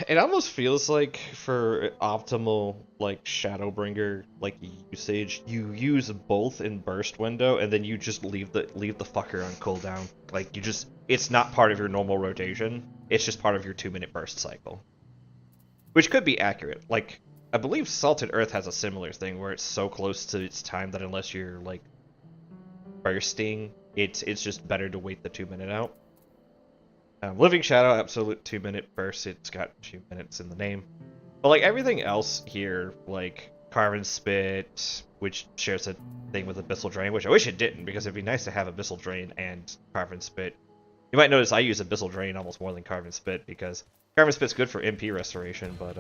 It almost feels like for optimal like Shadowbringer like usage, you use both in burst window and then you just leave the fucker on cooldown. Like you just, it's not part of your normal rotation. It's just part of your 2-minute burst cycle. Which could be accurate. Like I believe Salted Earth has a similar thing where it's so close to its time that unless you're like bursting, it's just better to wait the 2-minute out. Living Shadow, absolute 2-minute burst. It's got 2 minutes in the name. But like everything else here, like Carven Spit, which shares a thing with Abyssal Drain, which I wish it didn't, because it'd be nice to have Abyssal Drain and Carven Spit. You might notice I use Abyssal Drain almost more than Carven Spit, because Carven Spit's good for MP restoration, but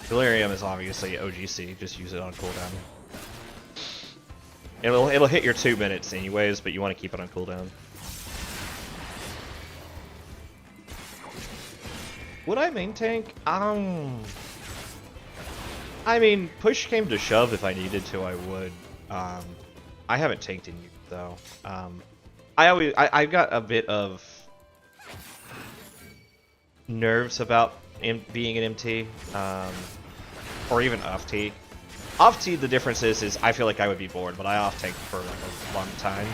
Delirium is obviously OGC, just use it on cooldown. It'll hit your 2 minutes anyways, but you want to keep it on cooldown. Would I main tank? I mean, push came to shove if I needed to, I would. I haven't tanked in years though. I've got a bit of nerves about being an MT, or even off T. Off T, the difference is I feel like I would be bored, but I off tanked for like a long time.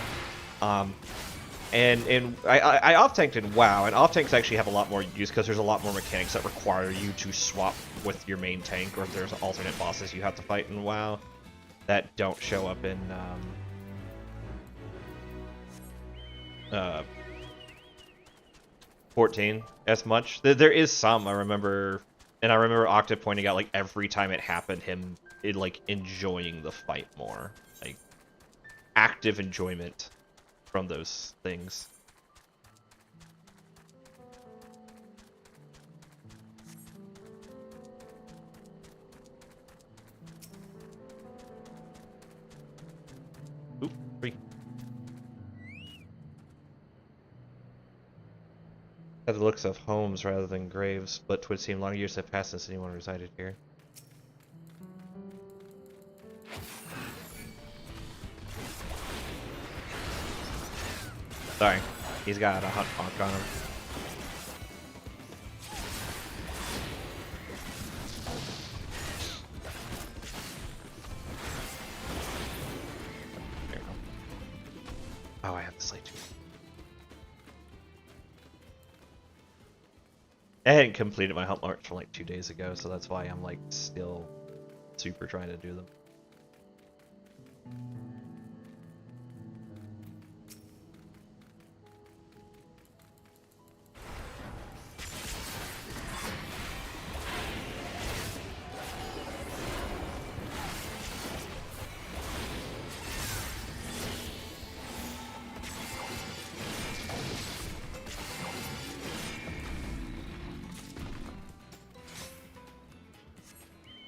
And I off tanked in WoW, and off tanks actually have a lot more use because there's a lot more mechanics that require you to swap with your main tank, or if there's alternate bosses you have to fight in WoW that don't show up in 14 as much. There is some, I remember Octa pointing out, like, every time it happened, him like enjoying the fight more, like active enjoyment from those things. Oop, free. Had the looks of homes rather than graves, but 'twould seem long years have passed since anyone resided here. Sorry, he's got a hot bonk on him. There we go. Oh, I have the slate too. I hadn't completed my hump march from like 2 days ago, so that's why I'm like still super trying to do them.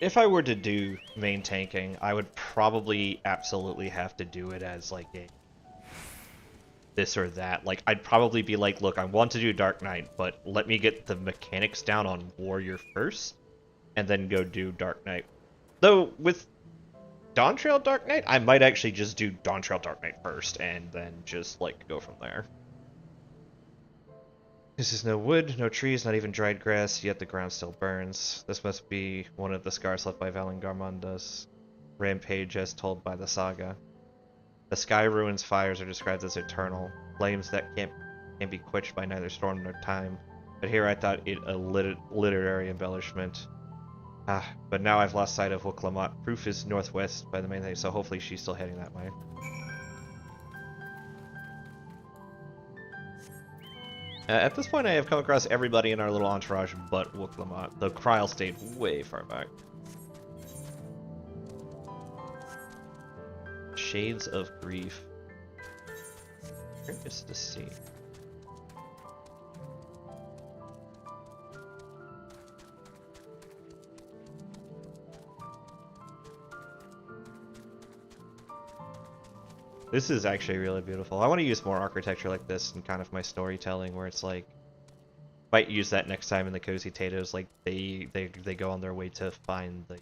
If I were to do main tanking, I would probably absolutely have to do it as like a this or that. Like, I'd probably be like, look, I want to do Dark Knight, but let me get the mechanics down on Warrior first, and then go do Dark Knight. Though, with Dawntrail Dark Knight, I might actually just do Dawntrail Dark Knight first, and then just, like, go from there. This is no wood, no trees, not even dried grass, yet the ground still burns. This must be one of the scars left by Valangarmonda's rampage as told by the saga. The sky ruins fires are described as eternal, flames that can't be quenched by neither storm nor time. But here I thought it a literary embellishment. But now I've lost sight of Wuklamot. Proof is northwest by the main thing, so hopefully she's still heading that way. At this point, I have come across everybody in our little entourage but Wuklamot. The Kryl stayed way far back. Shades of Grief. Curious to see. This is actually really beautiful. I want to use more architecture like this in kind of my storytelling, where it's like, might use that next time in the Cozy Tatoes. Like they go on their way to find the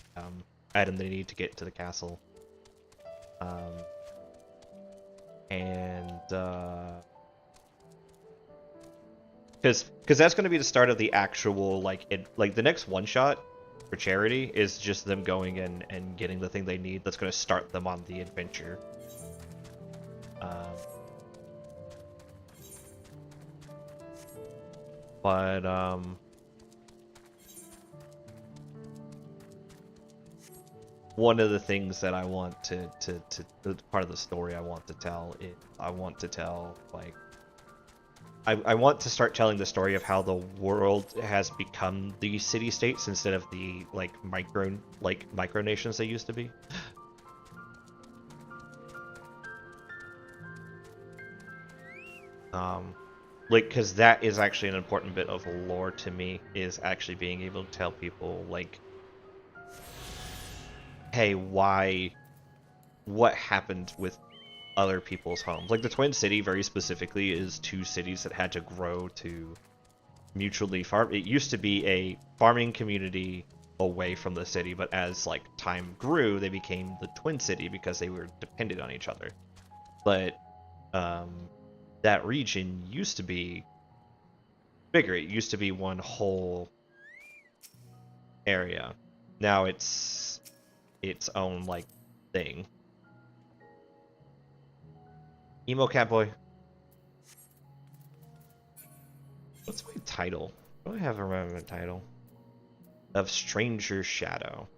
item they need to get to the castle, because that's going to be the start of the actual like the next one shot for Charity is just them going in and getting the thing they need. That's going to start them on the adventure. One of the things that I want to the part of the story I want to tell is I want to start telling the story of how the world has become the city-states instead of the micronations they used to be. Because that is actually an important bit of lore to me, is actually being able to tell people, like, hey, what happened with other people's homes. Like, the Twin City, very specifically, is two cities that had to grow to mutually farm. It used to be a farming community away from the city, but as, like, time grew, they became the Twin City because they were dependent on each other. But, that region used to be bigger. It used to be one whole area. Now it's its own, like, thing. Emo Catboy. What's my title? What do I have around my title? Of Stranger Shadow.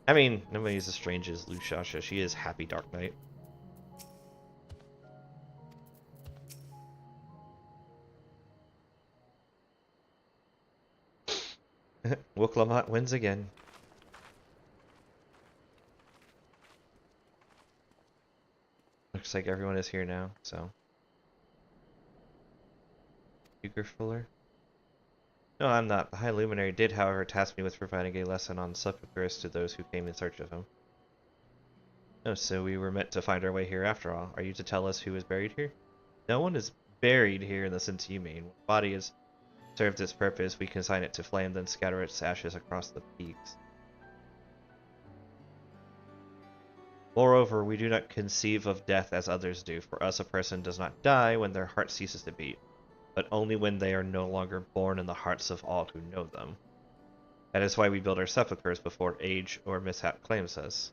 I mean, nobody is as strange as Lushasha. She is Happy Dark Knight. Wuklamot wins again. Looks like everyone is here now, so. Eager Fuller? No, I'm not. The High Luminary did, however, task me with providing a lesson on sepulchres to those who came in search of him. Oh, so we were meant to find our way here after all. Are you to tell us who is buried here? No one is buried here in the sense you mean. When the body has served its purpose, we consign it to flame, then scatter its ashes across the peaks. Moreover, we do not conceive of death as others do. For us, a person does not die when their heart ceases to beat, but only when they are no longer born in the hearts of all who know them. That is why we build our sepulchres before age or mishap claims us,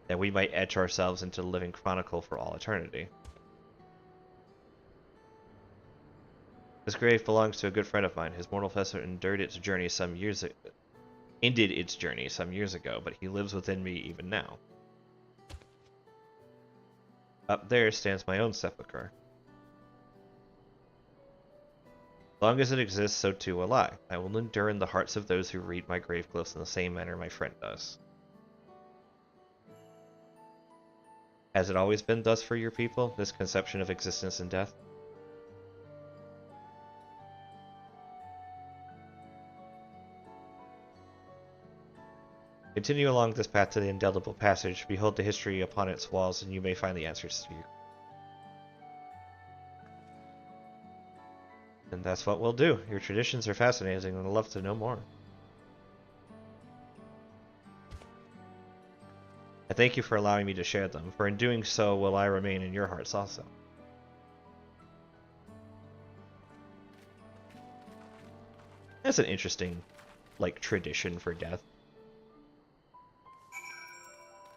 that we might etch ourselves into the living chronicle for all eternity. This grave belongs to a good friend of mine. His mortal vessel ended its journey some years ago, but he lives within me even now. Up there stands my own sepulchre. As long as it exists, so too will I. I will endure in the hearts of those who read my grave close in the same manner my friend does. Has it always been thus for your people, this conception of existence and death? Continue along this path to the indelible passage. Behold the history upon its walls, and you may find the answers to you. And that's what we'll do. Your traditions are fascinating, and I'd love to know more. I thank you for allowing me to share them, for in doing so will I remain in your hearts also. That's an interesting, like, tradition for death.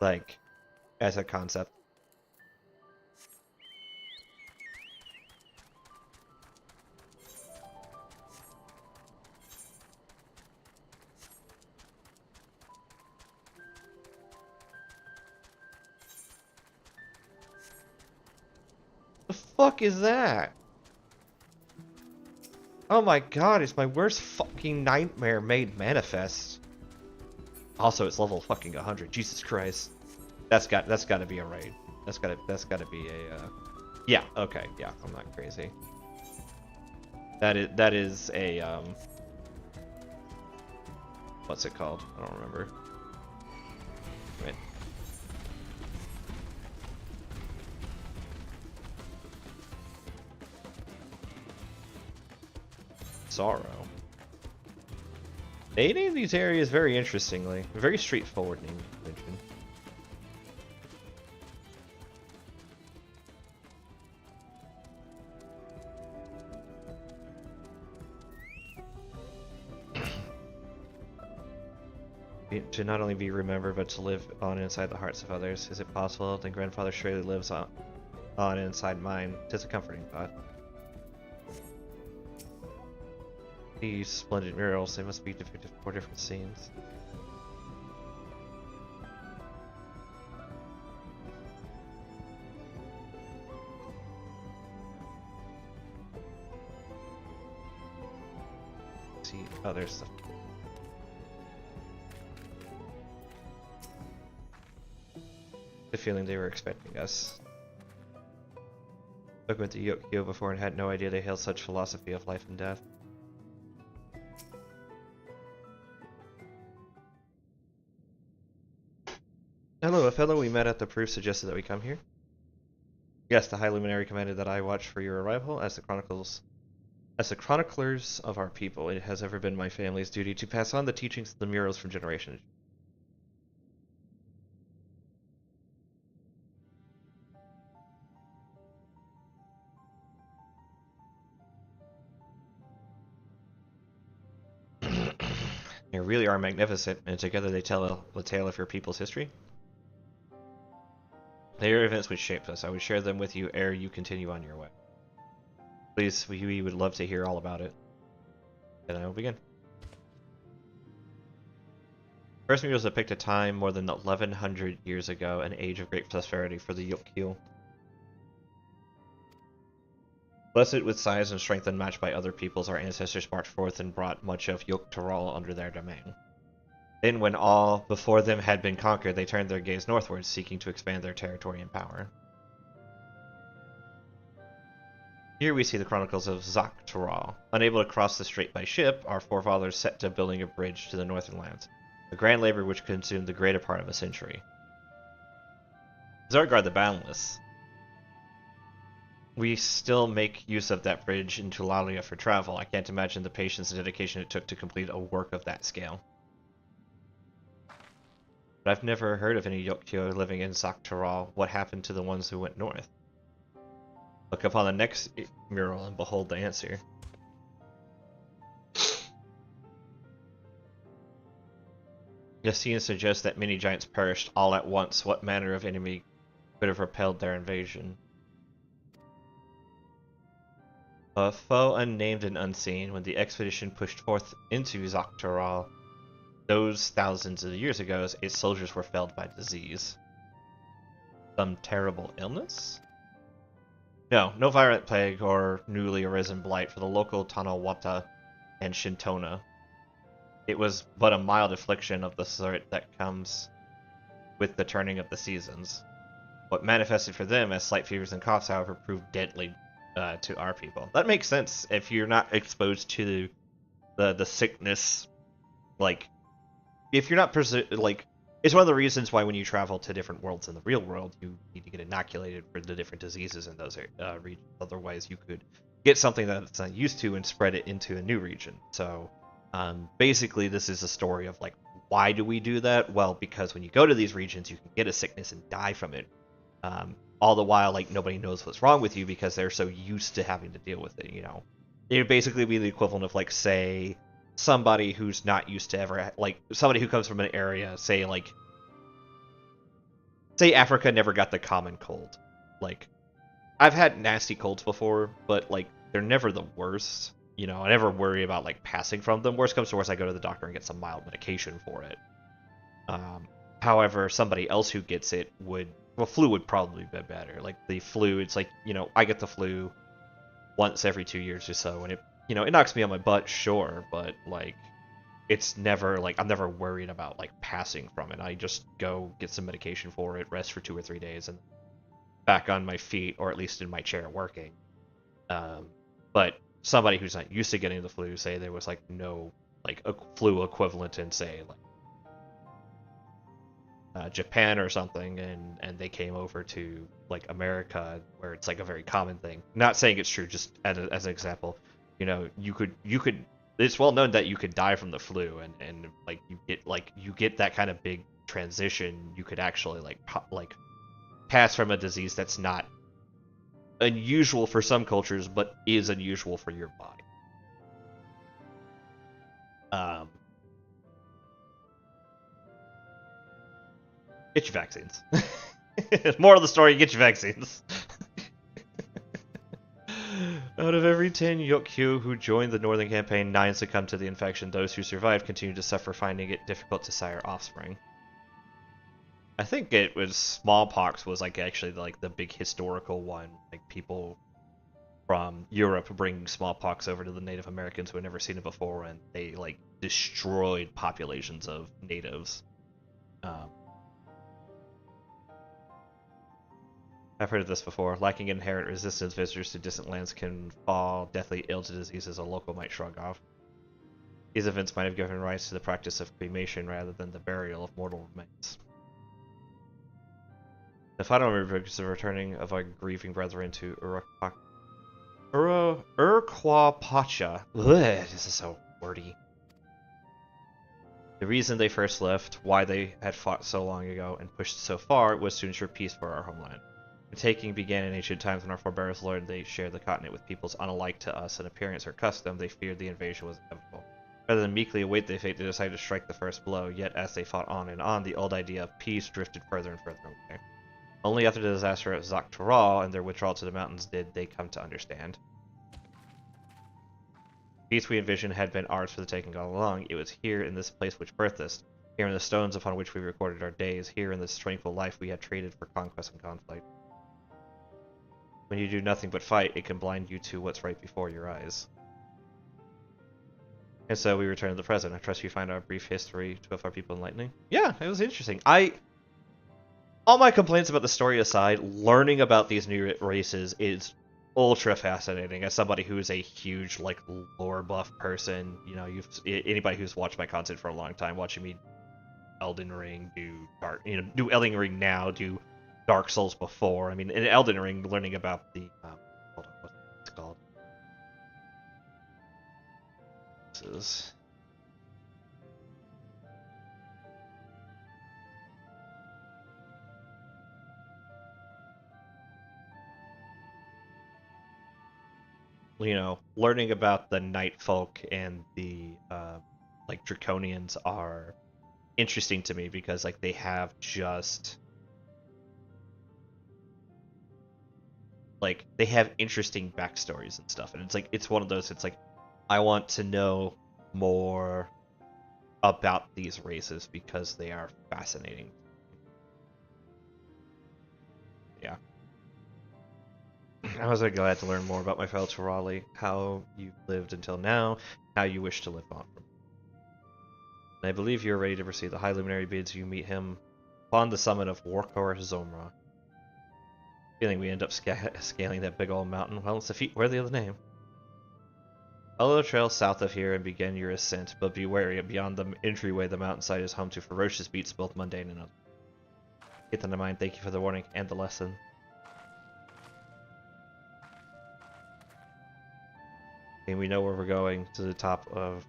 Like, as a concept. The fuck is that? Oh my god, it's my worst fucking nightmare made manifest. Also, it's level fucking 100. Jesus Christ. That's got to be a raid. That's got to be a yeah, okay. Yeah, I'm not crazy. That is a what's it called? I don't remember. Wait. Sorrow. They name these areas very interestingly. Very straightforward naming convention. To not only be remembered, but to live on inside the hearts of others. Is it possible? Then grandfather surely lives on inside mine. 'Tis a comforting thought. These splendid murals, they must be depicted 4 different scenes. See, oh, there's stuff. The feeling they were expecting us. Spoken with the Yokyo before and had no idea they held such philosophy of life and death. Hello, a fellow we met at the proof suggested that we come here. Yes, the High Luminary commanded that I watch for your arrival as the chroniclers of our people. It has ever been my family's duty to pass on the teachings of the murals from generation to generation. They really are magnificent, and together they tell the tale of your people's history. They are events which shaped us. I would share them with you ere you continue on your way. Please, we would love to hear all about it. Then I will begin. First murals depict a time more than 1100 years ago, an age of great prosperity for the Yokyo. Blessed with size and strength unmatched by other peoples, our ancestors marched forth and brought much of Yoktoral under their domain. Then, when all before them had been conquered, they turned their gaze northwards, seeking to expand their territory and power. Here we see the chronicles of Zaktoral. Unable to cross the strait by ship, our forefathers set to building a bridge to the northern lands, a grand labor which consumed the greater part of a century. Zargard the Boundless. We still make use of that bridge into Lalia for travel. I can't imagine the patience and dedication it took to complete a work of that scale. But I've never heard of any Yokyo living in Zaktoral. What happened to the ones who went north? Look upon the next mural and behold the answer. The scene suggests that many giants perished all at once. What manner of enemy could have repelled their invasion? A foe unnamed and unseen, when the expedition pushed forth into Zaktaral, those thousands of years ago, its soldiers were felled by disease. Some terrible illness? No, no virulent plague or newly arisen blight for the local Tanawata and Shintona. It was but a mild affliction of the sort that comes with the turning of the seasons. What manifested for them as slight fevers and coughs, however, proved deadly to our people. That makes sense if you're not exposed to the sickness. Like, if you're not like, it's one of the reasons why when you travel to different worlds in the real world, you need to get inoculated for the different diseases in those regions. Otherwise, you could get something that's not used to and spread it into a new region. So, basically, this is a story of like, why do we do that? Well, because when you go to these regions, you can get a sickness and die from it. All the while, like, nobody knows what's wrong with you because they're so used to having to deal with it, you know. It would basically be the equivalent of, like, say, somebody who's not used to ever, like, somebody who comes from an area, say, like, say Africa never got the common cold. Like, I've had nasty colds before, but, like, they're never the worst. You know, I never worry about, like, passing from them. Worst comes to worst, I go to the doctor and get some mild medication for it. However, somebody else who gets it would... Well, flu would probably be better. Like, the flu, it's like, you know, I get the flu once every 2 years or so, and it, you know, it knocks me on my butt, sure, but, like, it's never, like, I'm never worried about, like, passing from it. I just go get some medication for it, rest for 2 or 3 days, and back on my feet, or at least in my chair working. But somebody who's not used to getting the flu, say there was, like, no, like, a flu equivalent in, say, like, Japan or something, and they came over to like America, where it's like a very common thing. Not saying it's true, just as an example. You know, you could. It's well known that you could die from the flu, and like you get that kind of big transition. You could actually like pass from a disease that's not unusual for some cultures, but is unusual for your body. Get your vaccines. More of the story, get your vaccines. Out of every 10 Yokyu who joined the Northern Campaign, 9 succumbed to the infection. Those who survived continued to suffer, finding it difficult to sire offspring. I think it was smallpox was like actually like the big historical one. Like people from Europe bringing smallpox over to the Native Americans who had never seen it before, and they like destroyed populations of natives. I've heard of this before. Lacking inherent resistance, visitors to distant lands can fall deathly ill to diseases a local might shrug off. These events might have given rise to the practice of cremation rather than the burial of mortal remains. The final remembrance is the returning of our grieving brethren to Urquapacha. This is so wordy. The reason they first left, why they had fought so long ago and pushed so far, was to ensure peace for our homeland. The taking began in ancient times when our forebears learned they shared the continent with peoples unalike to us in appearance or custom. They feared the invasion was inevitable. Rather than meekly await their fate, they decided to strike the first blow. Yet, as they fought on and on, the old idea of peace drifted further and further away. Only after the disaster at Zaktaral and their withdrawal to the mountains did they come to understand. Peace we envisioned had been ours for the taking all along. It was here in this place which birthed us, here in the stones upon which we recorded our days, here in this tranquil life we had traded for conquest and conflict. When you do nothing but fight, it can blind you to what's right before your eyes. And so we return to the present. I trust you find our brief history of our people enlightening. Yeah, it was interesting. All my complaints about the story aside, learning about these new races is ultra fascinating. As somebody who is a huge like lore buff person, you know, anybody who's watched my content for a long time, watching me Elden Ring do Elden Ring now, do Dark Souls before. I mean, in Elden Ring, learning about the hold on, what's it called? This is learning about the Night Folk and the like Draconians are interesting to me because like they have just like they have interesting backstories and stuff, and it's like it's one of those. It's like I want to know more about these races because they are fascinating. Yeah. I was glad to learn more about my fellow Tirali, how you lived until now, how you wish to live on from. And I believe you are ready to proceed. The High Luminary bids you meet him upon the summit of Warkor Zomra. Feeling we end up scaling that big old mountain. Well, it's a feat worthy of the name. Follow the trail south of here and begin your ascent, but be wary. Beyond the entryway, the mountainside is home to ferocious beasts, both mundane and other. Keep that in mind. Thank you for the warning and the lesson. And we know where we're going, to the top of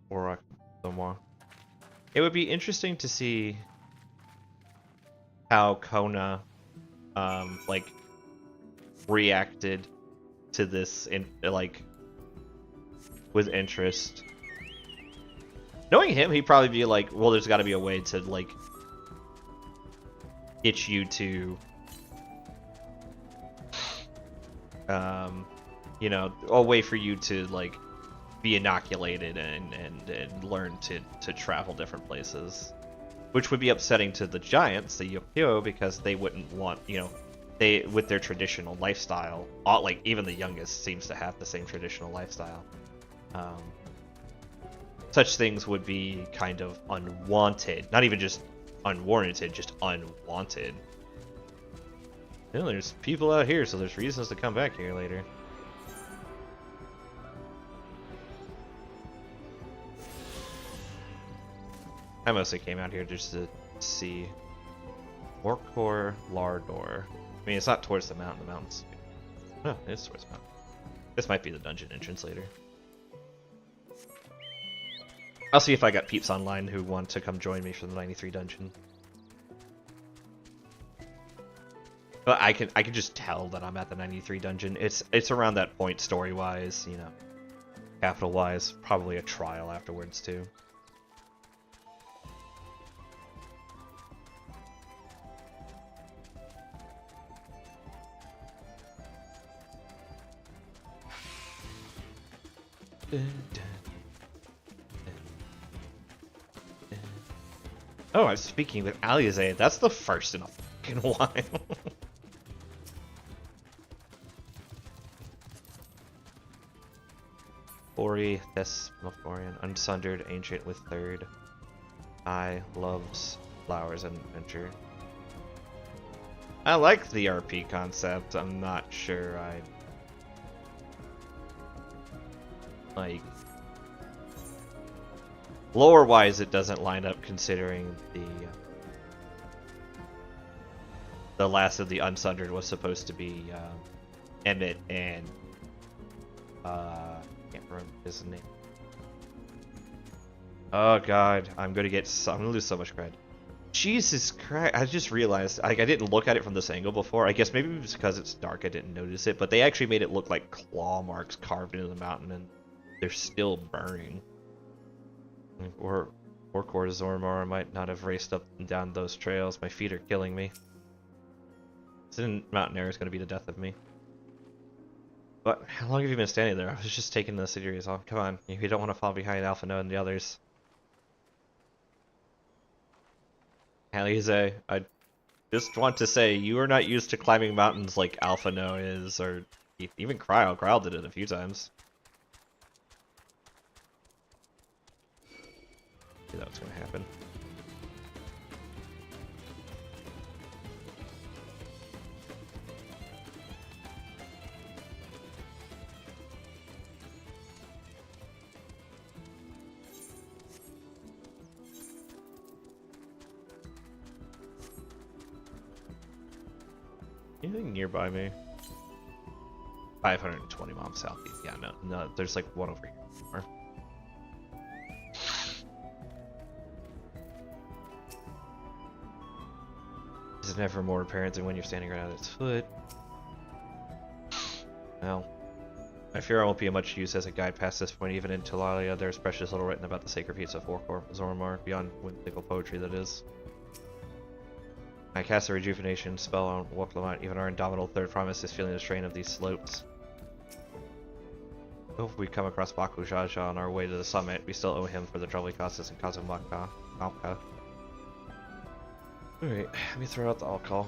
Warkor Zomra. It would be interesting to see how Kona like reacted to this in like with interest. Knowing him, he'd probably be like, well, there's got to be a way to like get you to you know, a way for you to like be inoculated and learn to travel different places. Which would be upsetting to the giants, the Yokyo, because they wouldn't want, you know, they with their traditional lifestyle. Like even the youngest seems to have the same traditional lifestyle. Such things would be kind of unwanted, not even just unwarranted, just unwanted. You know, there's people out here, so there's reasons to come back here later. I mostly came out here just to see Warkor Lardor. I mean, it's not towards the mountain. The mountain's... Oh, it is towards the mountain. This might be the dungeon entrance later. I'll see if I got peeps online who want to come join me for the 93 dungeon. But I can just tell that I'm at the 93 dungeon. It's around that point story-wise, you know. Capital-wise, probably a trial afterwards too. Oh, I was speaking with Aliaze. That's the first in a fucking while. Ori Thesmophorian, unsundered, ancient with third. I loves flowers and adventure. I like the RP concept. I'm not sure I like lore wise it doesn't line up considering the last of the unsundered was supposed to be Emmett and can't remember his name. Oh god, I'm gonna lose so much cred. Jesus Christ, I just realized I didn't look at it from this angle before. I guess maybe it was because it's dark I didn't notice it, but they actually made it look like claw marks carved into the mountain and they're still burning. Or Warkor Zormar, I might not have raced up and down those trails. My feet are killing me. This mountain air is going to be the death of me. But how long have you been standing there? I was just taking the series off. Come on, you don't want to fall behind Alpha No and the others. Alize, I just want to say you are not used to climbing mountains like Alpha No is, or even Cryo. Cryo did it a few times. Knew that was going to happen. Anything nearby me? 520 miles southeast. Yeah, no, there's like one over here. Is never more apparent than when you're standing right at its foot. Well, I fear I won't be of much use as a guide past this point. Even in Talalia, there's precious little written about the sacred feats of Warkor Zormar, beyond whimsical poetry that is. I cast a rejuvenation spell on Woklamite. Even our indomitable third promise is feeling the strain of these slopes. Hope we come across Baku Jaja on our way to the summit. We still owe him for the trouble he caused us in Kazumaka. Alright, let me throw out the alcohol.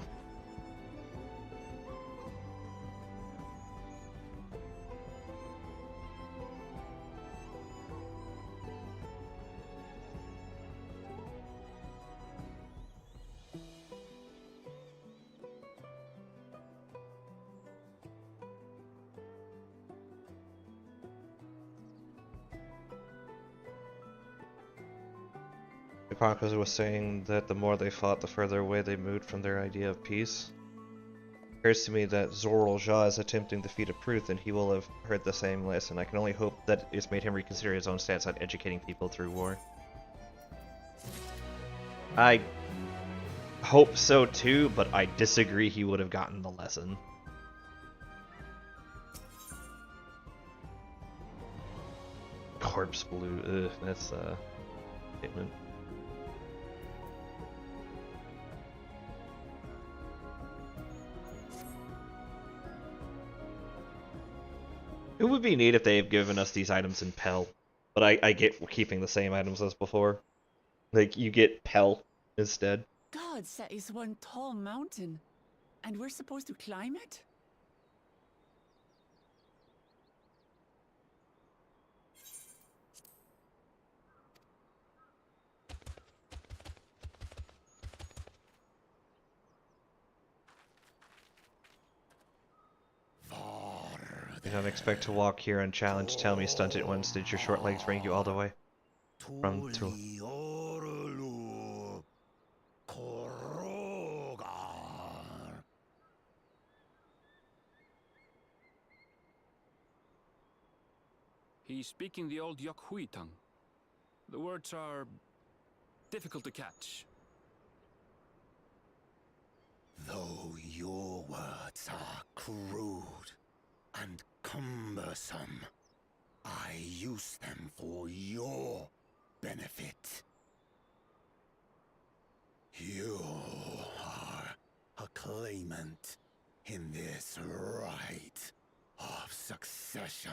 The chronicler was saying that the more they fought, the further away they moved from their idea of peace. It occurs to me that Zoral Ja is attempting the feat of Pruth, and he will have heard the same lesson. I can only hope that it's made him reconsider his own stance on educating people through war. I hope so too, but I disagree he would have gotten the lesson. Corpse blue, ugh, that's a statement. It would be neat if they have given us these items in Pell, but I get keeping the same items as before. Like, you get Pell instead. Gods, that is one tall mountain. And we're supposed to climb it? You don't expect to walk here unchallenged. Tell me, stunted ones, did your short legs bring you all the way from to? He's speaking the old Yokhui tongue. The words are difficult to catch. Though your words are crude and cumbersome, I use them for your benefit. You are a claimant in this right of succession.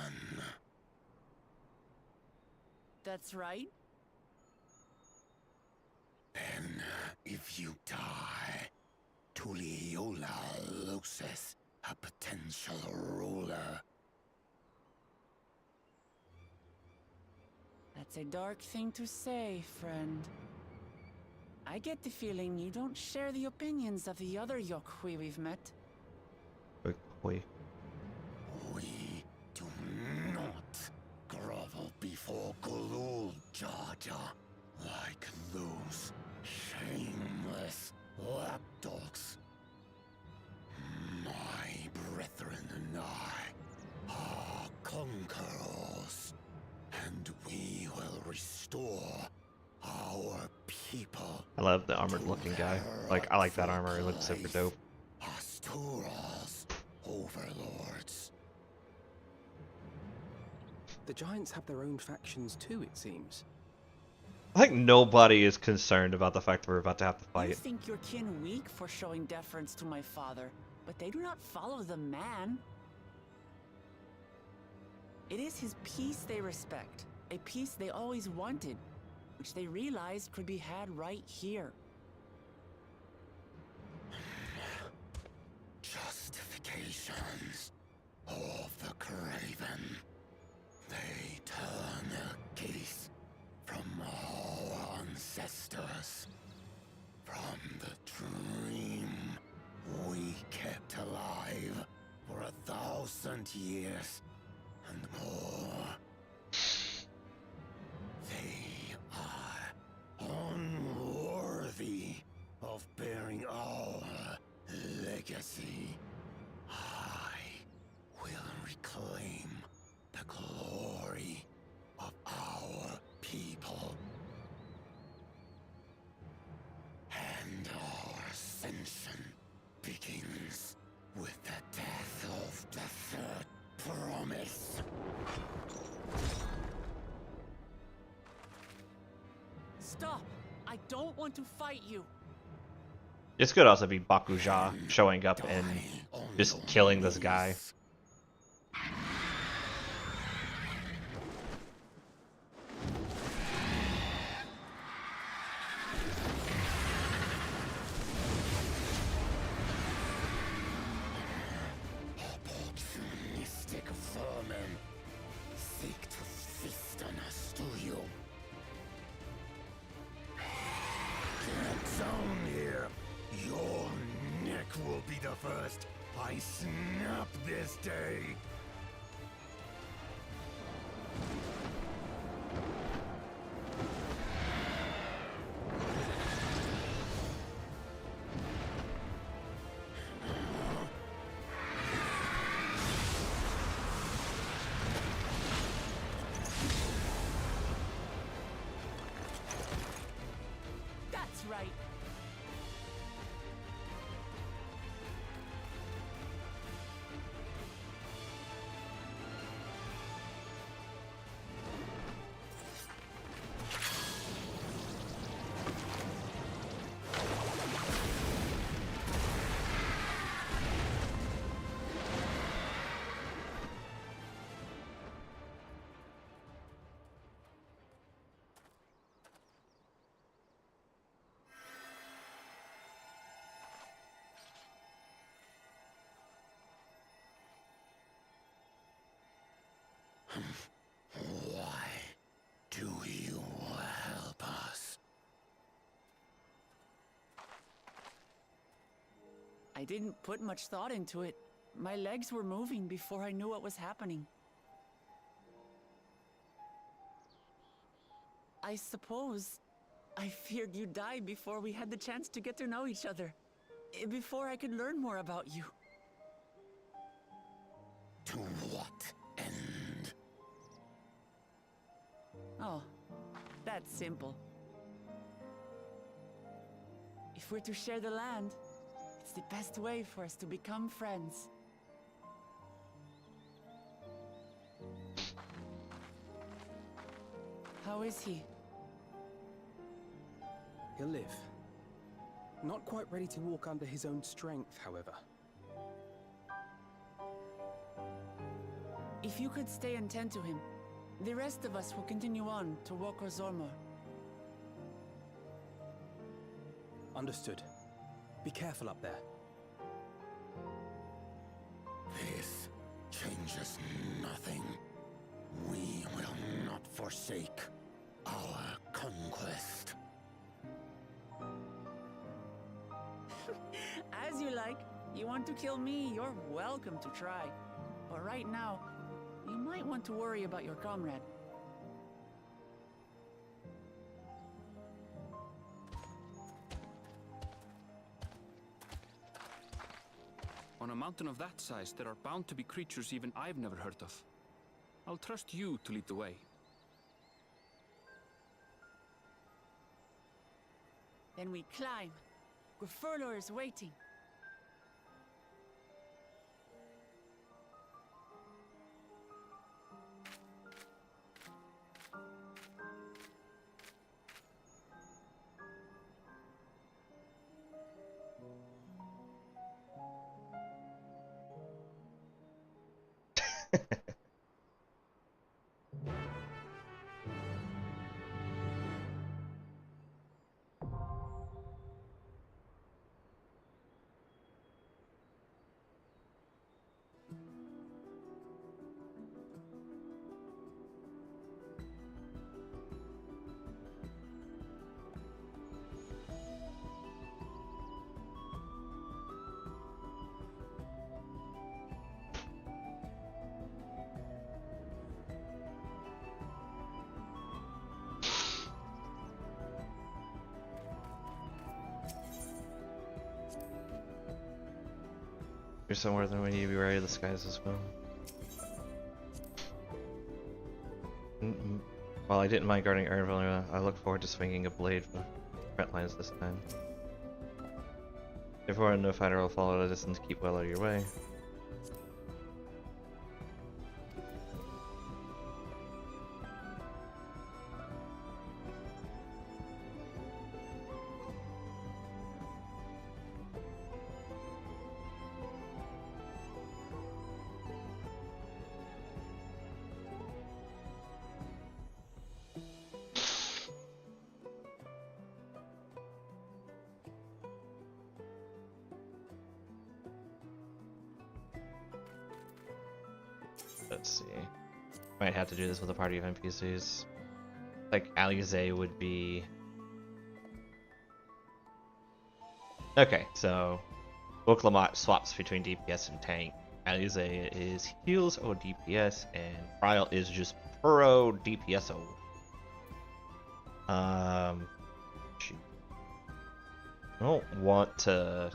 That's right. Then, if you die, Tuliola loses a potential ruler. That's a dark thing to say, friend. I get the feeling you don't share the opinions of the other Yokhui we've met. Wait. We do not grovel before Gulul Jaja like those shameless lapdogs. My brethren and I are conquerors, and we will restore our people. I love the armored looking guy. Like, I like that armor, it looks super dope. Astura's overlords. The Giants have their own factions too, it seems. I think nobody is concerned about the fact that we're about to have to You fight. think your kin weak for showing deference to my father, but they do not follow the man. It is his peace they respect, a peace they always wanted, which they realized could be had right here. Justifications of the craven. They turn their gaze from our ancestors, from the dream we kept alive for 1,000 years and more. They are unworthy of bearing our legacy. I will reclaim the glory of our people and our ascension begins with the death of the third promise. Stop! I don't want to fight you. This could also be Bakuja showing up and just killing this guy. Opportunistic vermin seek to feast on us, do you? Get down here. Your neck will be the first I snap this day. That's right. Why do you help us? I didn't put much thought into it. My legs were moving before I knew what was happening. I suppose I feared you'd die before we had the chance to get to know each other. Before I could learn more about you. To what end? Oh, that's simple. If we're to share the land, it's the best way for us to become friends. How is he? He'll live. Not quite ready to walk under his own strength, however. If you could stay and tend to him, the rest of us will continue on to Woko Zormor. Understood. Be careful up there. This changes nothing. We will not forsake our conquest. As you like. You want to kill me, you're welcome to try. But right now, you might want to worry about your comrade. On a mountain of that size, there are bound to be creatures even I've never heard of. I'll trust you to lead the way. Then we climb. Grifurlor is waiting. You're somewhere then we need to be ready, the skies as well. While I didn't mind guarding Ernville, I look forward to swinging a blade for front lines this time. Therefore, no fighter will follow at a distance, keep well out of your way. Let's see. Might have to do this with a party of NPCs. Like Alize would be. Okay, so Boklamat swaps between DPS and tank. Alize is heals or DPS, and Trial is just pro DPSO. Shoot. I don't want to.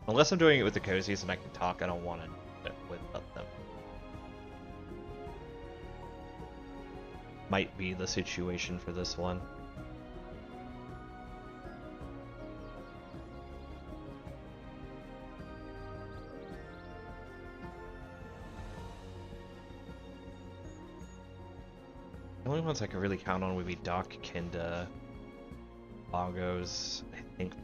Unless I'm doing it with the cozies and I can talk, I don't want to do it without them. Might be the situation for this one. The only ones I can really count on would be Doc, Kenda, Lagos. I think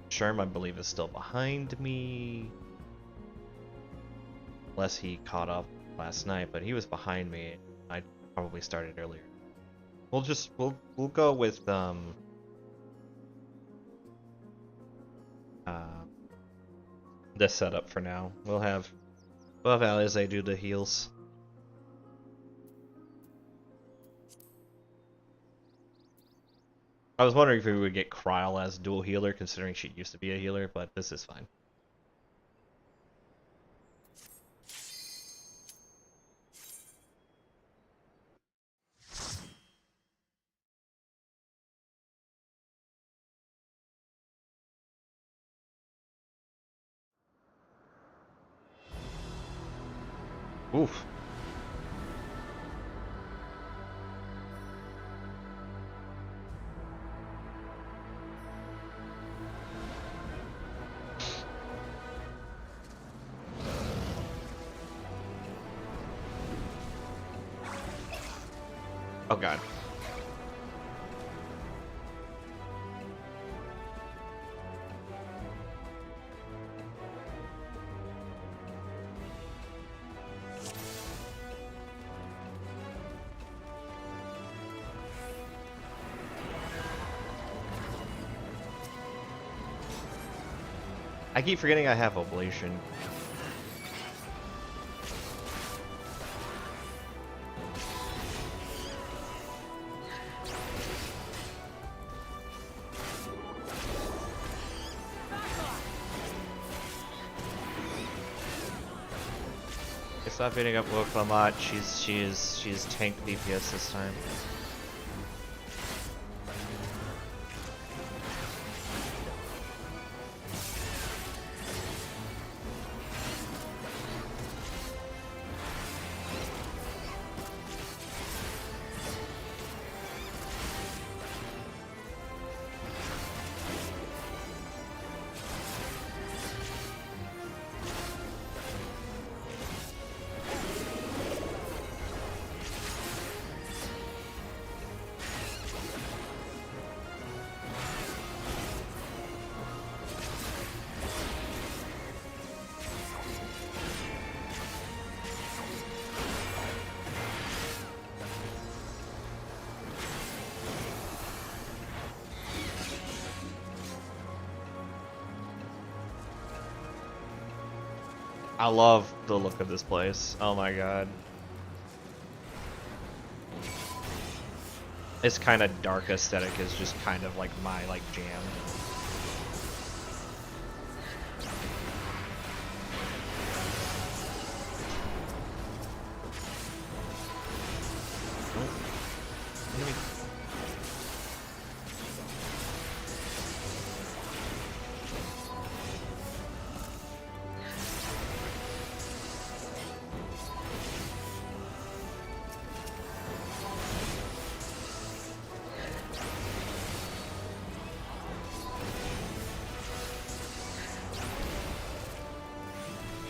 Sherm, I believe, is still behind me. Unless he caught up last night, but he was behind me. I probably started earlier. We'll go with this setup for now. We'll have Alize do the heals. I was wondering if we would get Kryl as dual healer, considering she used to be a healer, but this is fine. Oof. Oh god. I keep forgetting I have Oblation. Stop beating up Woklamat. She's tank DPS this time. I love the look of this place. Oh my god. This kind of dark aesthetic is just kind of like my jam.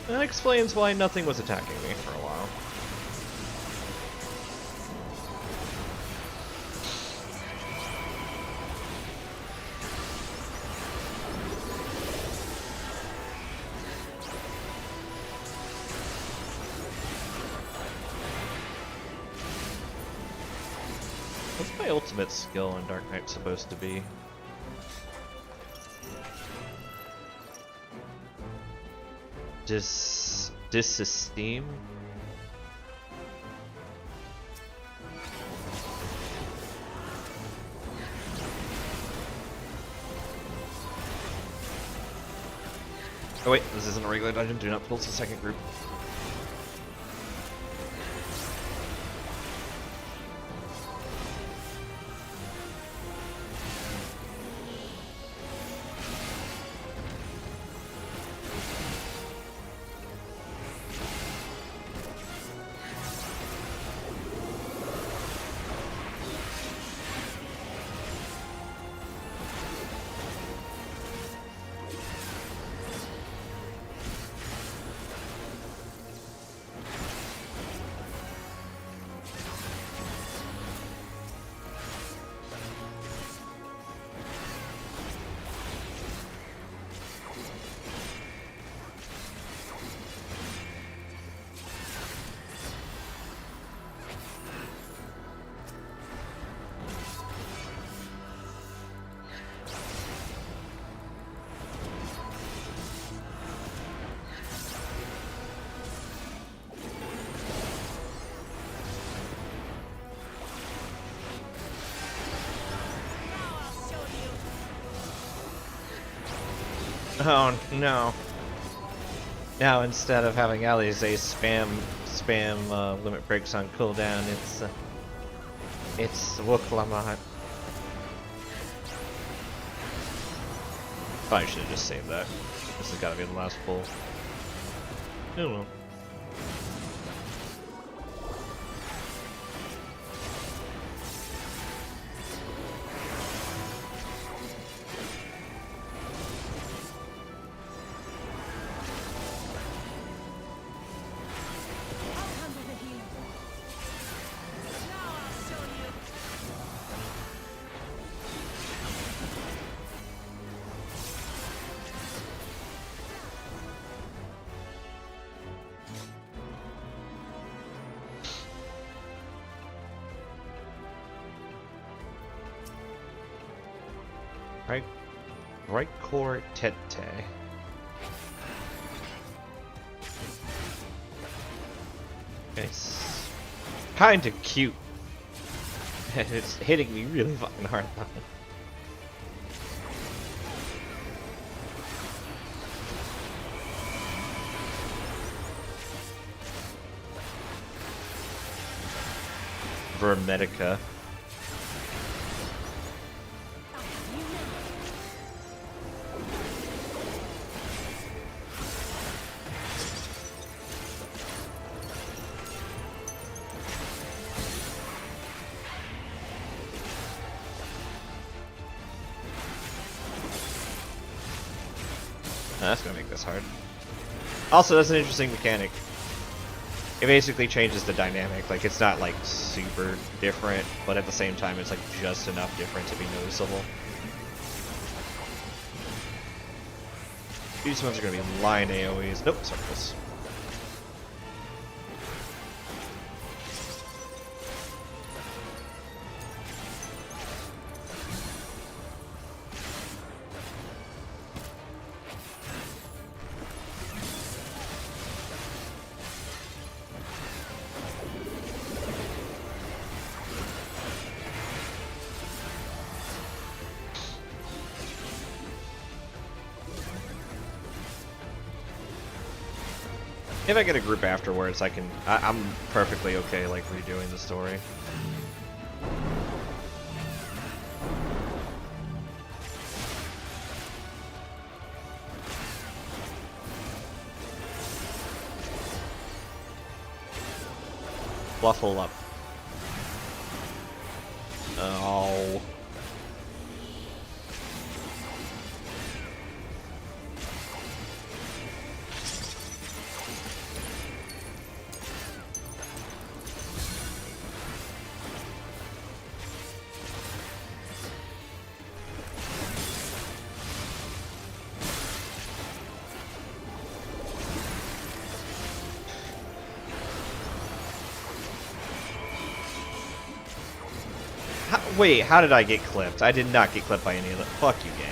That explains why nothing was attacking me for a while. What's my ultimate skill in Dark Knight supposed to be? Disesteem? Oh wait, this isn't a regular dungeon. Do not pull to the second group. Oh no. Now instead of having Alize spam limit breaks on cooldown, it's Wooklamat. Probably should have just saved that. This has got to be the last pull. Oh well. Right core tete. It's kinda cute. It's hitting me really fucking hard though. Vermedica. That's gonna make this hard. Also, that's an interesting mechanic. It basically changes the dynamic. Like, it's not like super different, but at the same time, it's like just enough different to be noticeable. These ones are gonna be line AoEs. Nope, circles. If I get a group afterwards, I'm perfectly okay, like, redoing the story. Fluffle up. Oh. Wait, how did I get clipped? I did not get clipped by any of that. Fuck you, game.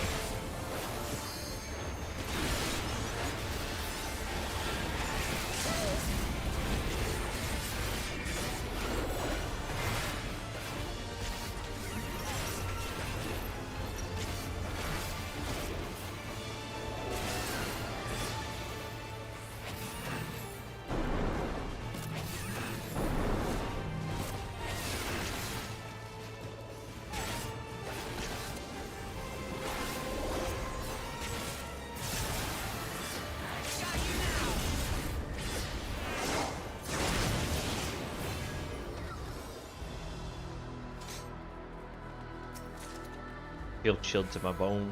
Feel chilled to my bone.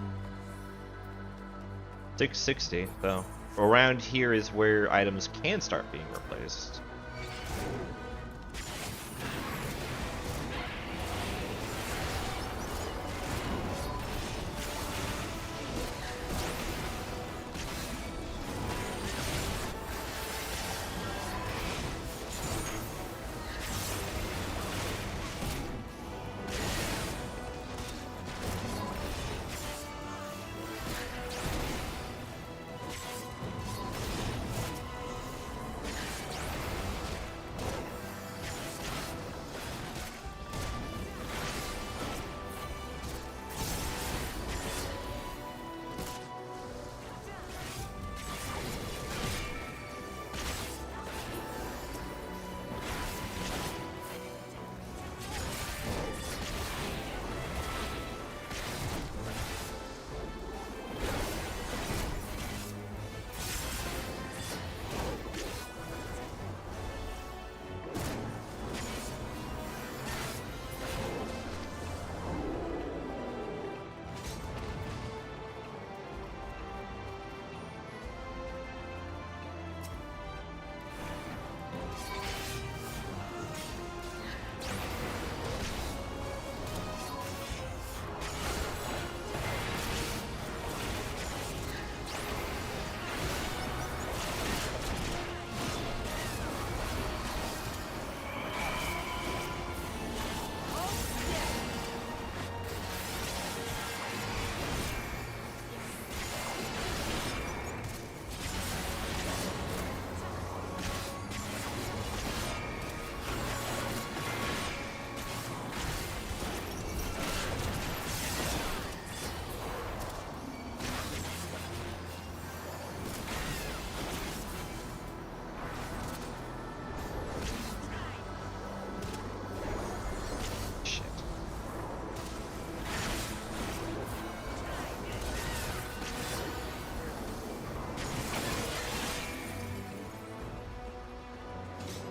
660, so around here is where items can start being replaced.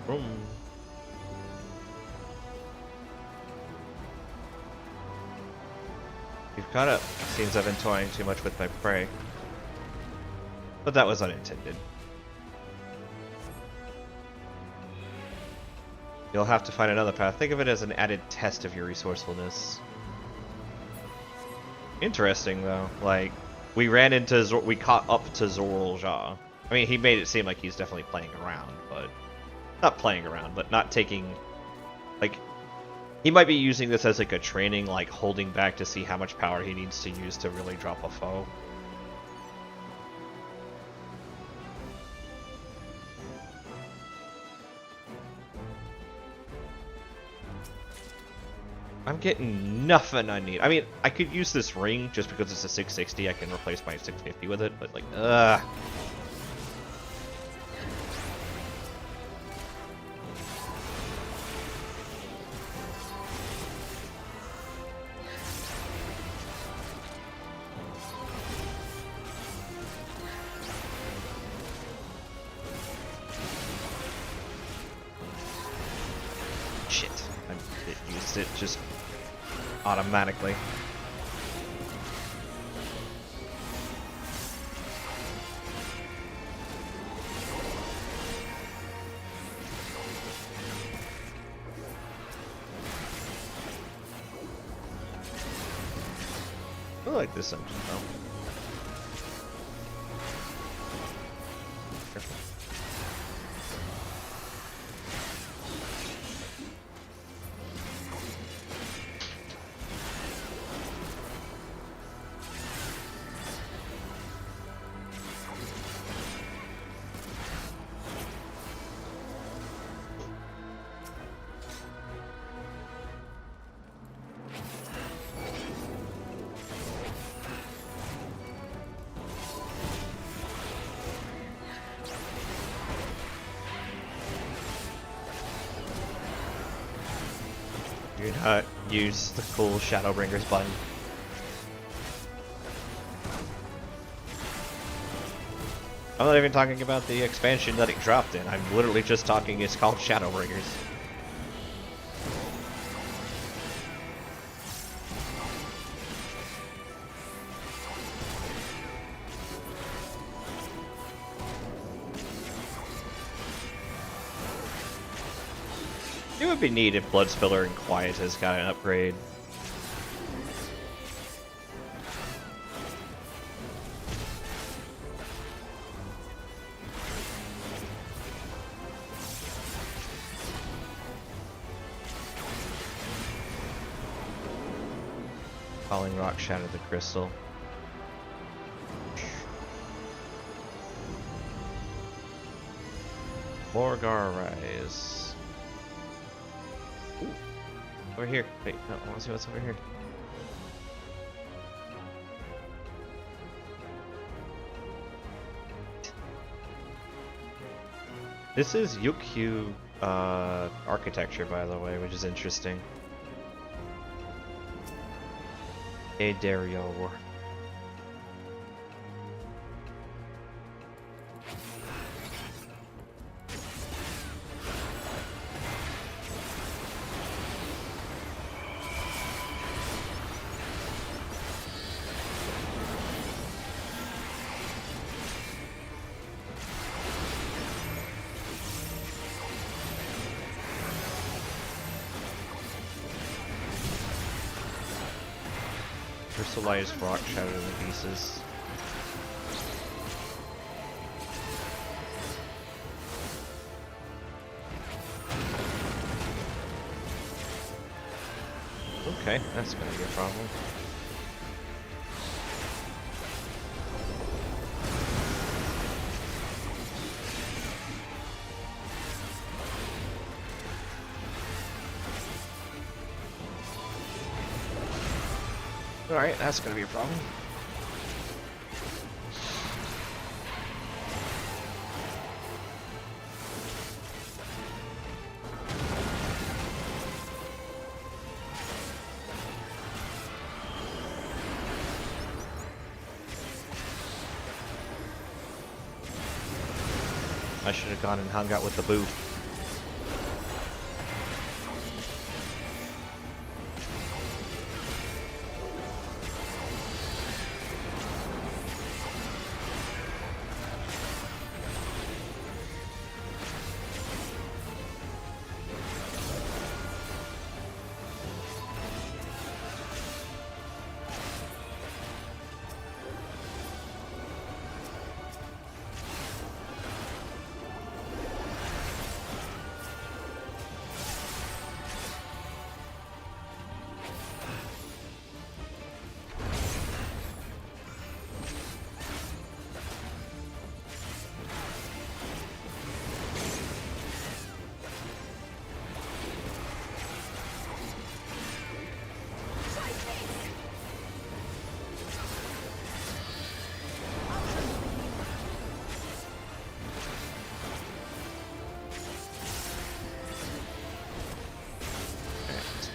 Boom. You've caught up. Seems I've been toying too much with my prey. But that was unintended. You'll have to find another path. Think of it as an added test of your resourcefulness. Interesting, though. Like, we ran into we caught up to Zoral Ja. I mean, he made it seem like he's definitely playing around, but... Not playing around, but not taking... Like, he might be using this as, like, a training, like, holding back to see how much power he needs to use to really drop a foe. I'm getting nothing I need. I mean, I could use this ring just because it's a 660. I can replace my 650 with it, but like, ugh. Shit. I used it just automatically. I like this engine though. Careful. Do not use the cool Shadowbringers button. I'm not even talking about the expansion that it dropped in. I'm literally just talking, it's called Shadowbringers. would be neat if Bloodspiller and Quietus got an upgrade. Falling rock shattered the crystal. Morgar rise. Ooh. Over here. Wait, no, I want to see what's over here. This is Yukyu architecture, by the way, which is interesting. A Dario War. Crystallized rock shattered in pieces. Okay, that's gonna be a problem. Alright, that's gonna be a problem. I should have gone and hung out with the boo.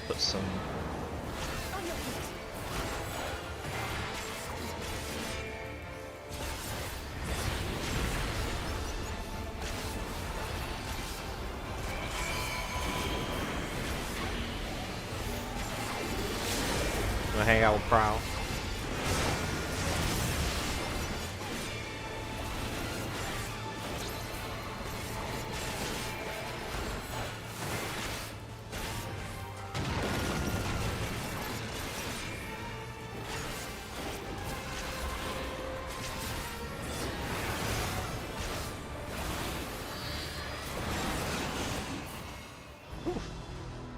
Put some gonna hang out with Prowl.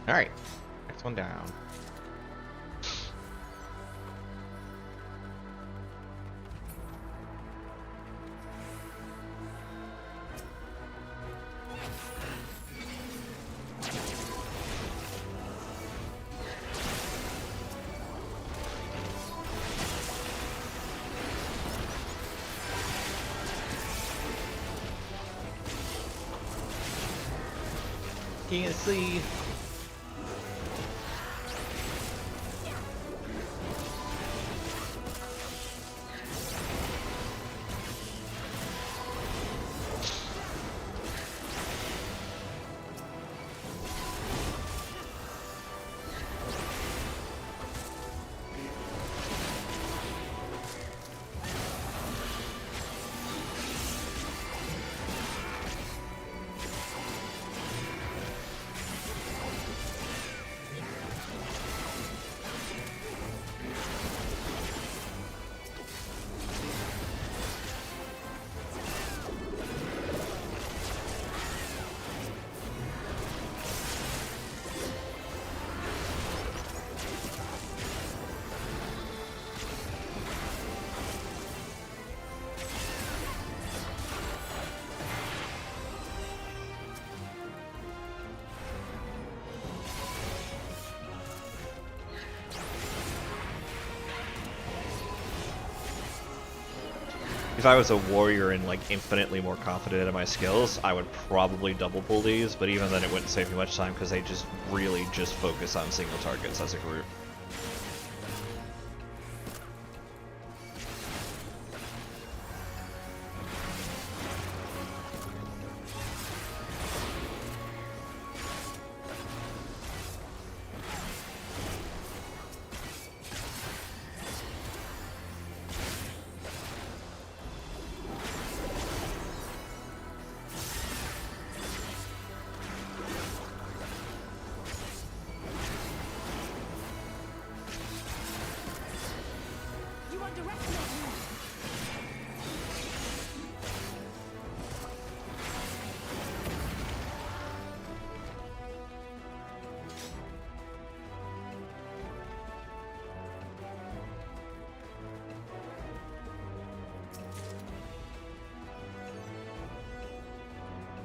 Alright, next one down. Can't see. If I was a warrior and like infinitely more confident in my skills, I would probably double pull these, but even then it wouldn't save me much time because they just really just focus on single targets as a group.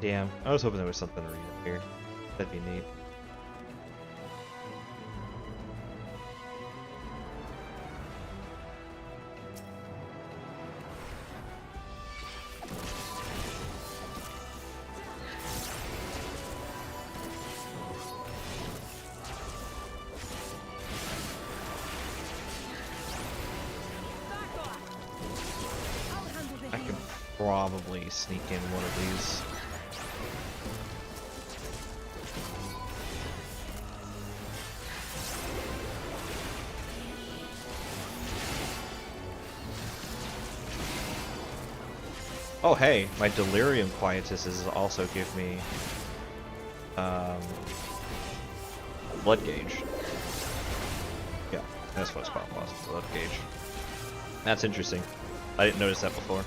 Damn, I was hoping there was something to read up here. That'd be neat. I could probably sneak in one of these. Oh hey, my delirium quietuses also give me blood gauge. Yeah, that's what it's called, blood gauge. That's interesting. I didn't notice that before.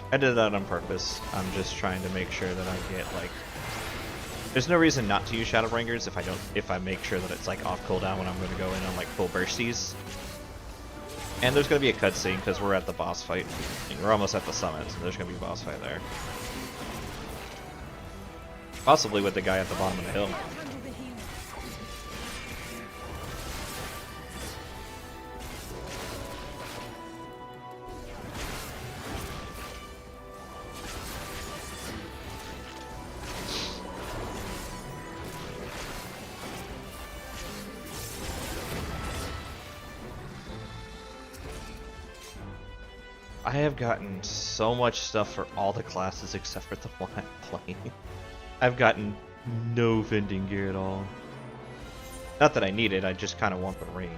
I did that on purpose. I'm just trying to make sure that I get like. There's no reason not to use Shadowbringers if I make sure that it's like off cooldown when I'm going to go in on like full bursties. And there's going to be a cutscene because we're at the boss fight. We're almost at the summit, so there's going to be a boss fight there. Possibly with the guy at the bottom of the hill. I have gotten so much stuff for all the classes except for the one I'm playing. I've gotten no vending gear at all. Not that I need it, I just kind of want the ring.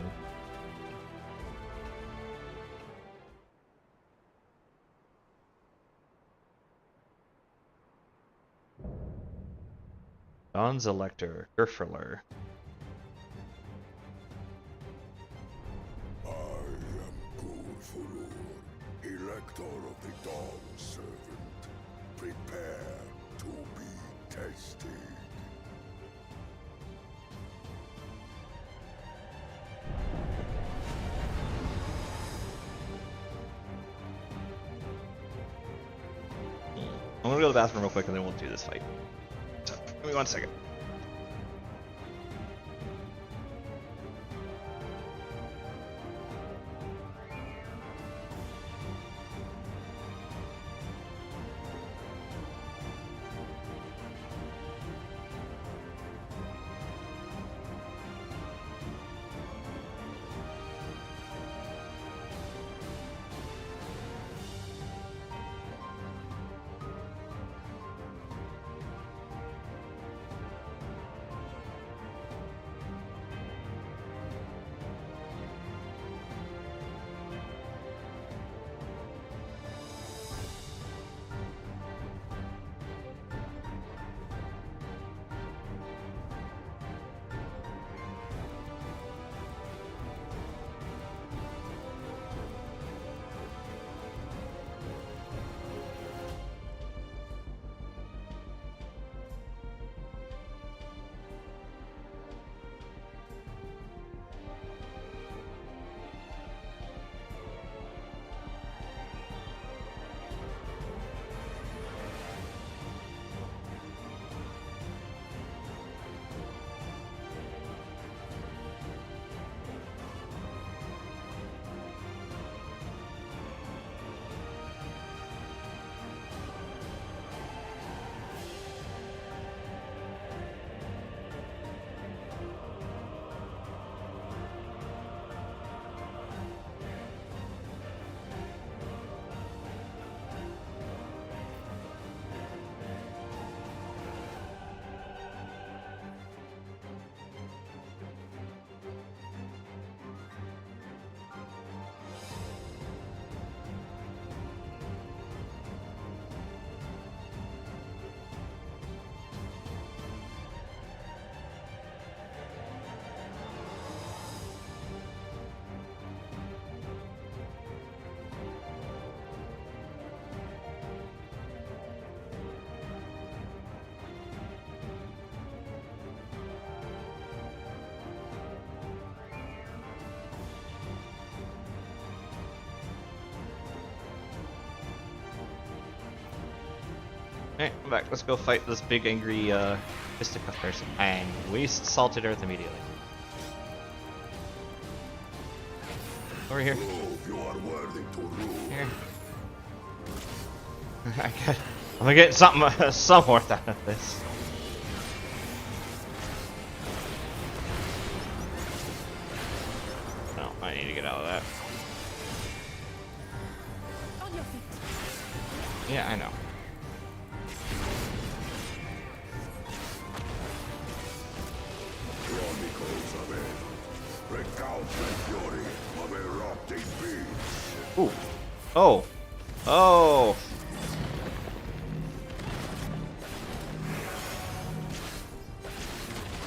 Dawn's Elector, Gerfurler. Elector of the Dawn Servant, prepare to be tested. I'm gonna go to the bathroom real quick and then we'll do this fight. So, give me 1 second. Alright, come back. Let's go fight this big angry fisticuff person. And waste salted earth immediately. Over here. Here. I'm gonna get something, some worth out of this. No, I need to get out of that. On your feet. Yeah, I know. Ooh. Oh. Oh.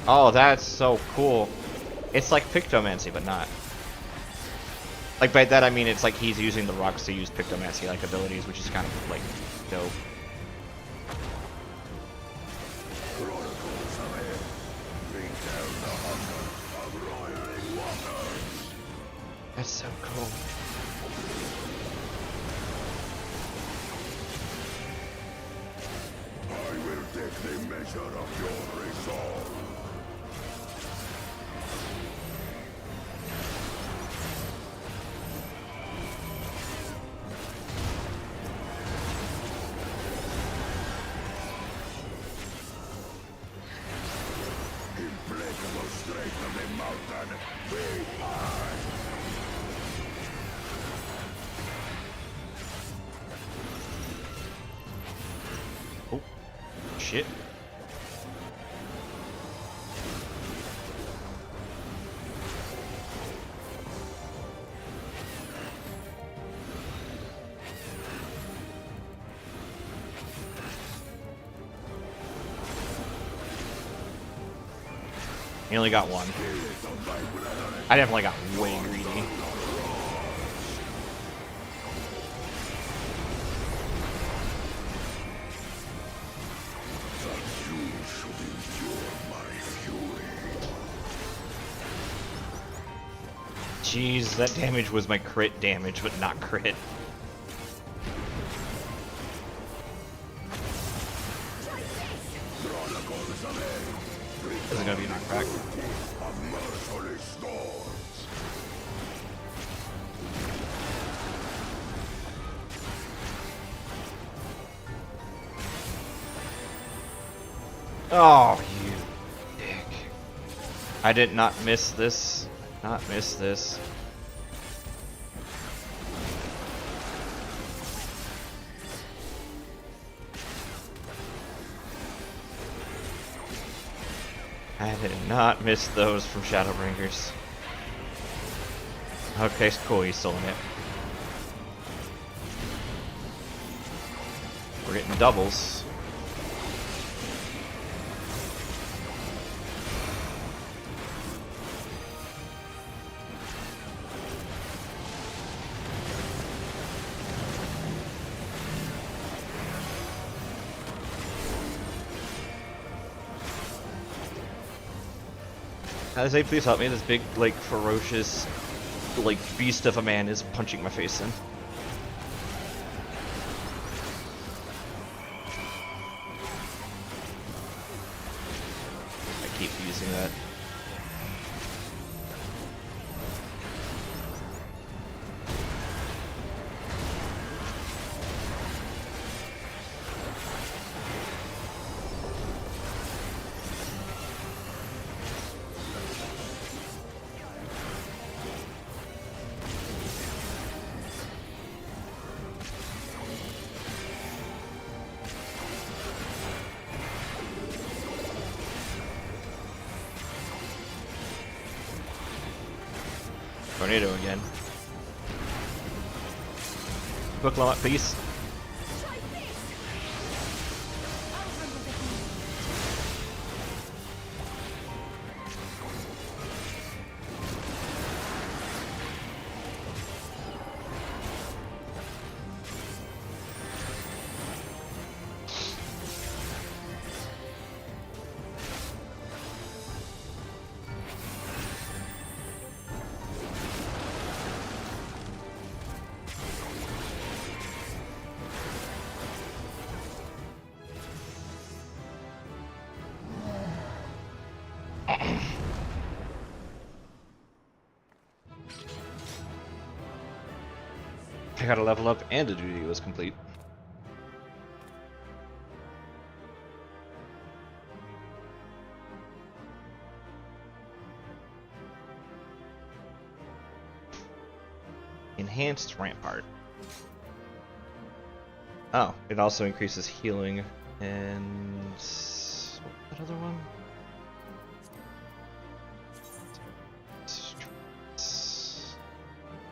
Oh, that's so cool. It's like Pictomancy, but not. Like, by that I mean it's like he's using the rocks to use Pictomancy-like abilities, which is kind of, like, dope. That's so cool. I will take the measure of your resolve. Implacable strength of the mountain, be mine! Oh. Shit. He only got one. I definitely got way greedy. Jeez, that damage was my crit damage, but not crit. This is gonna be a knockback. Oh, you dick. I did not miss this. Not miss this. I did not miss those from Shadowbringers. Okay, cool, he's still in it. We're getting doubles. Say, please help me. This big, like, ferocious, like, beast of a man is punching my face in. I keep using that. Tornado again. Quick lock, please. I got a level up and a duty was complete. Enhanced Rampart. Oh, it also increases healing and what other one?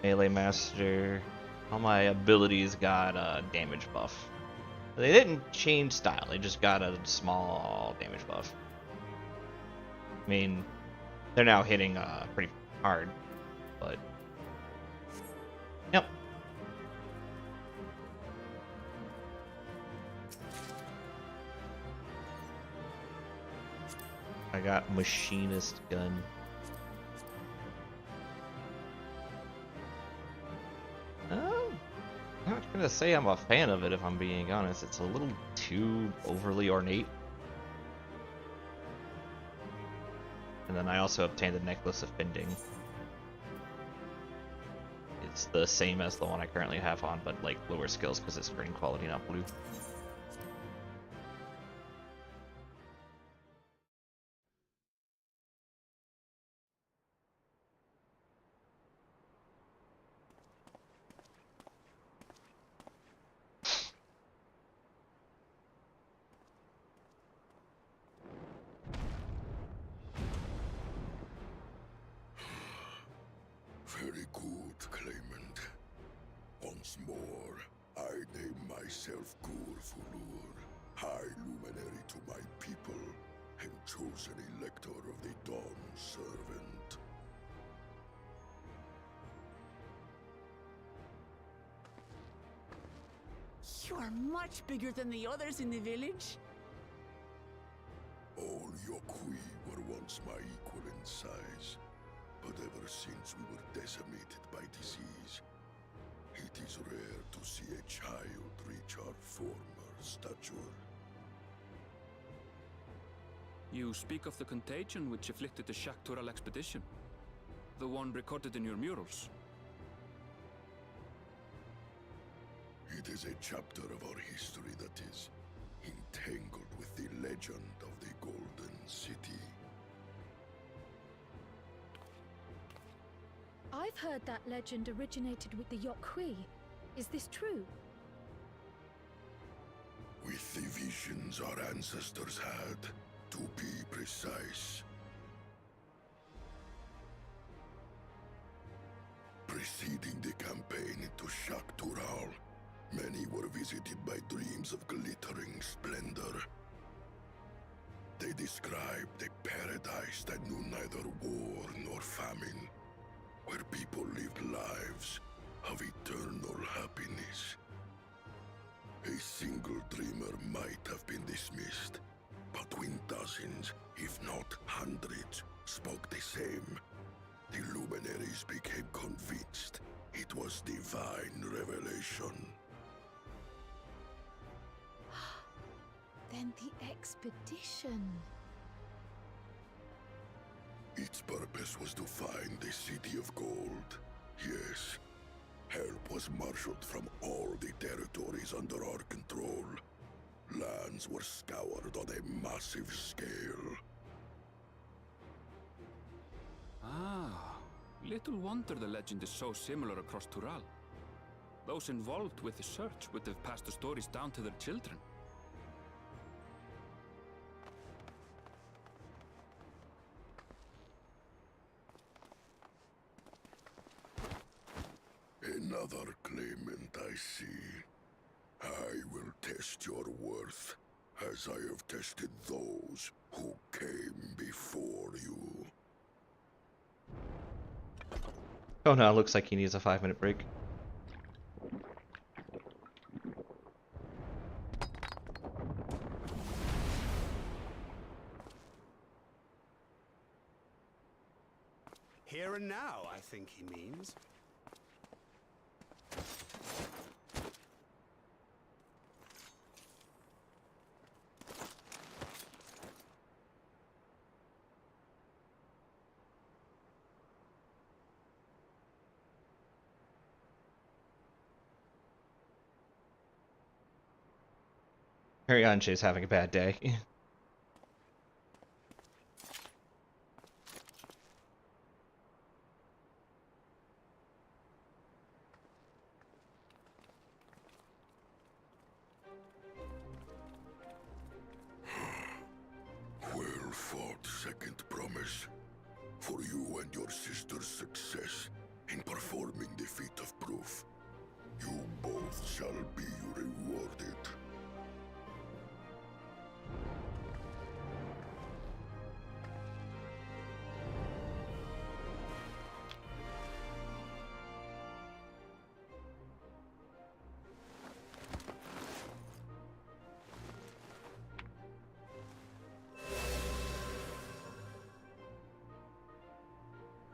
Melee Master. All my abilities got a damage buff. They didn't change style, they just got a small damage buff. I mean, they're now hitting pretty hard, but yep. I got Machinist Gun. I'm not gonna say I'm a fan of it if I'm being honest. It's a little too overly ornate. And then I also obtained the Necklace of Bending. It's the same as the one I currently have on, but like lower skills because it's green quality, not blue. Very good, Claimant. Once more, I name myself Gur Fulur, High Luminary to my people, and chosen Elector of the Dawn Servant. You are much bigger than the others in the village. All Yokui were once my equal in size, but ever since we were decimated by disease, it is rare to see a child reach our former stature. You speak of the contagion which afflicted the Shaktural expedition. The one recorded in your murals. It is a chapter of our history that is entangled with the legend of the Golden City. I've heard that legend originated with the Yokui. Is this true? With the visions our ancestors had, to be precise. Preceding the campaign into Shaktural, many were visited by dreams of glittering splendor. They described a paradise that knew neither war nor famine, where people lived lives of eternal happiness. A single dreamer might have been dismissed, but when dozens, if not hundreds, spoke the same, the luminaries became convinced it was divine revelation. Then the expedition. Its purpose was to find the City of Gold. Yes, help was marshaled from all the territories under our control. Lands were scoured on a massive scale. Ah, little wonder the legend is so similar across Tural. Those involved with the search would have passed the stories down to their children. Another claimant, I see. I will test your worth, as I have tested those who came before you. Oh no, it looks like he needs a 5-minute break. Here and now, I think he means. Arianche's having a bad day. Well fought, second promise. For you and your sister's success in performing the feat of proof. You both shall be rewarded.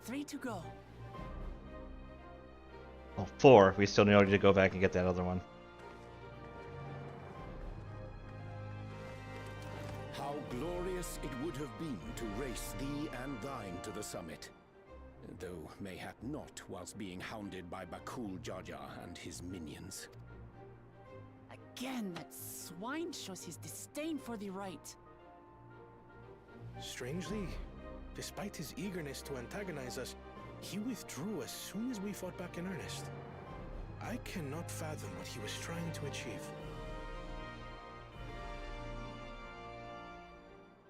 Three to go. Well, 4. We still need to go back and get that other one. How glorious it would have been to race thee and thine to the summit. Though mayhap not whilst being hounded by Bakul Jaja and his minions. Again, that swine shows his disdain for the right. Strangely, despite his eagerness to antagonize us, he withdrew as soon as we fought back in earnest. I cannot fathom what he was trying to achieve.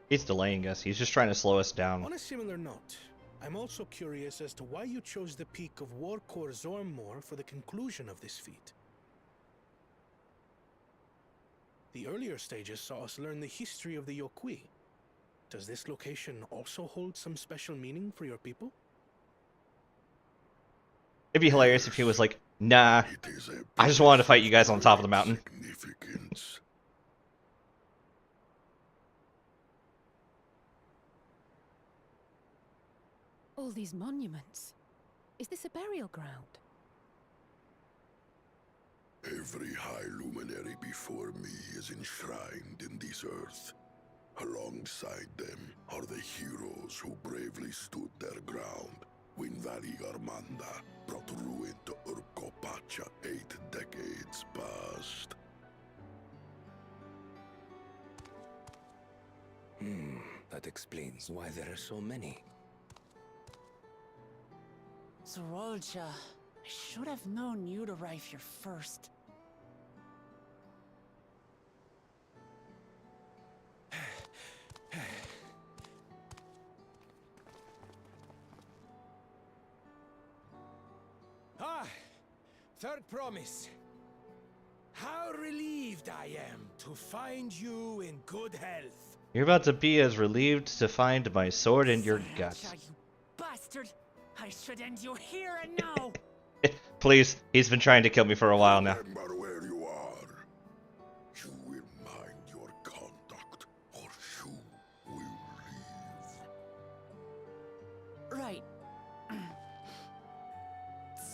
He's delaying us. He's just trying to slow us down. On a similar note, I'm also curious as to why you chose the peak of Warkor Zormor for the conclusion of this feat. The earlier stages saw us learn the history of the Yokui. Does this location also hold some special meaning for your people? It'd be hilarious if he was like, nah, It is a I just wanted to fight you guys on top of the mountain. significance. All these monuments. Is this a burial ground? Every high luminary before me is enshrined in this earth. Alongside them are the heroes who bravely stood their ground when Valigarmanda brought ruin to Urkopacha 8 decades past. That explains why there are so many. Zorolja, I should have known you'd arrive here first. Third promise. How relieved I am to find you in good health. You're about to be as relieved to find my sword in your Zorolja, guts. you bastard! I should end you here and now! Please, he's been trying to kill me for a while now. Remember where you are. You will mind your conduct, or you will leave. Right.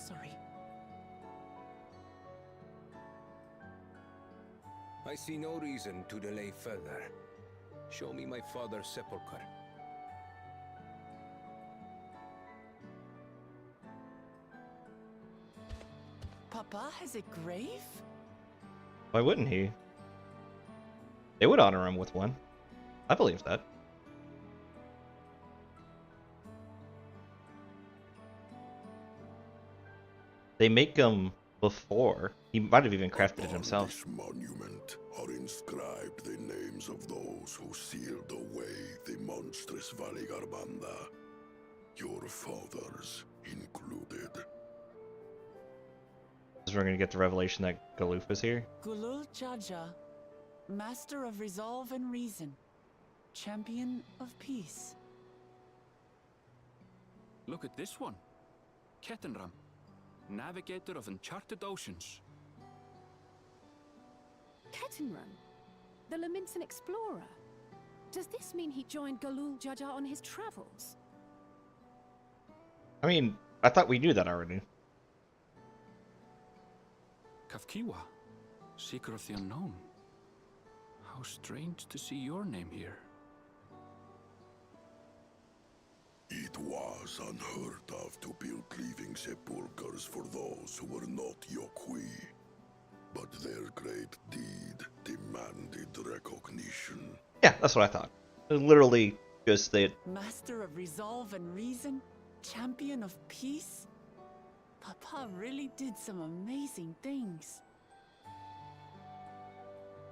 Sorry. I see no reason to delay further. Show me my father's sepulchre. Papa has a grave? Why wouldn't he? They would honor him with one. I believe that. They make them before. He might have even crafted it himself. This monument are inscribed the names of those who sealed away the monstrous Valigarmanda. Your fathers included. We're gonna get the revelation that Galoof is here. Gulul Jaja, master of resolve and reason, champion of peace. Look at this one. Kettenram, navigator of uncharted oceans. Kettenrun, the Laminsan explorer. Does this mean he joined Galul Jaja on his travels? I mean, I thought we knew that already. Kafkiwa, seeker of the unknown. How strange to see your name here. It was unheard of to build living sepulchres for those who were not Yokui. But their great deed demanded Candid recognition. Yeah, that's what I thought. Literally just the Master of resolve and reason? Champion of peace? Papa really did some amazing things.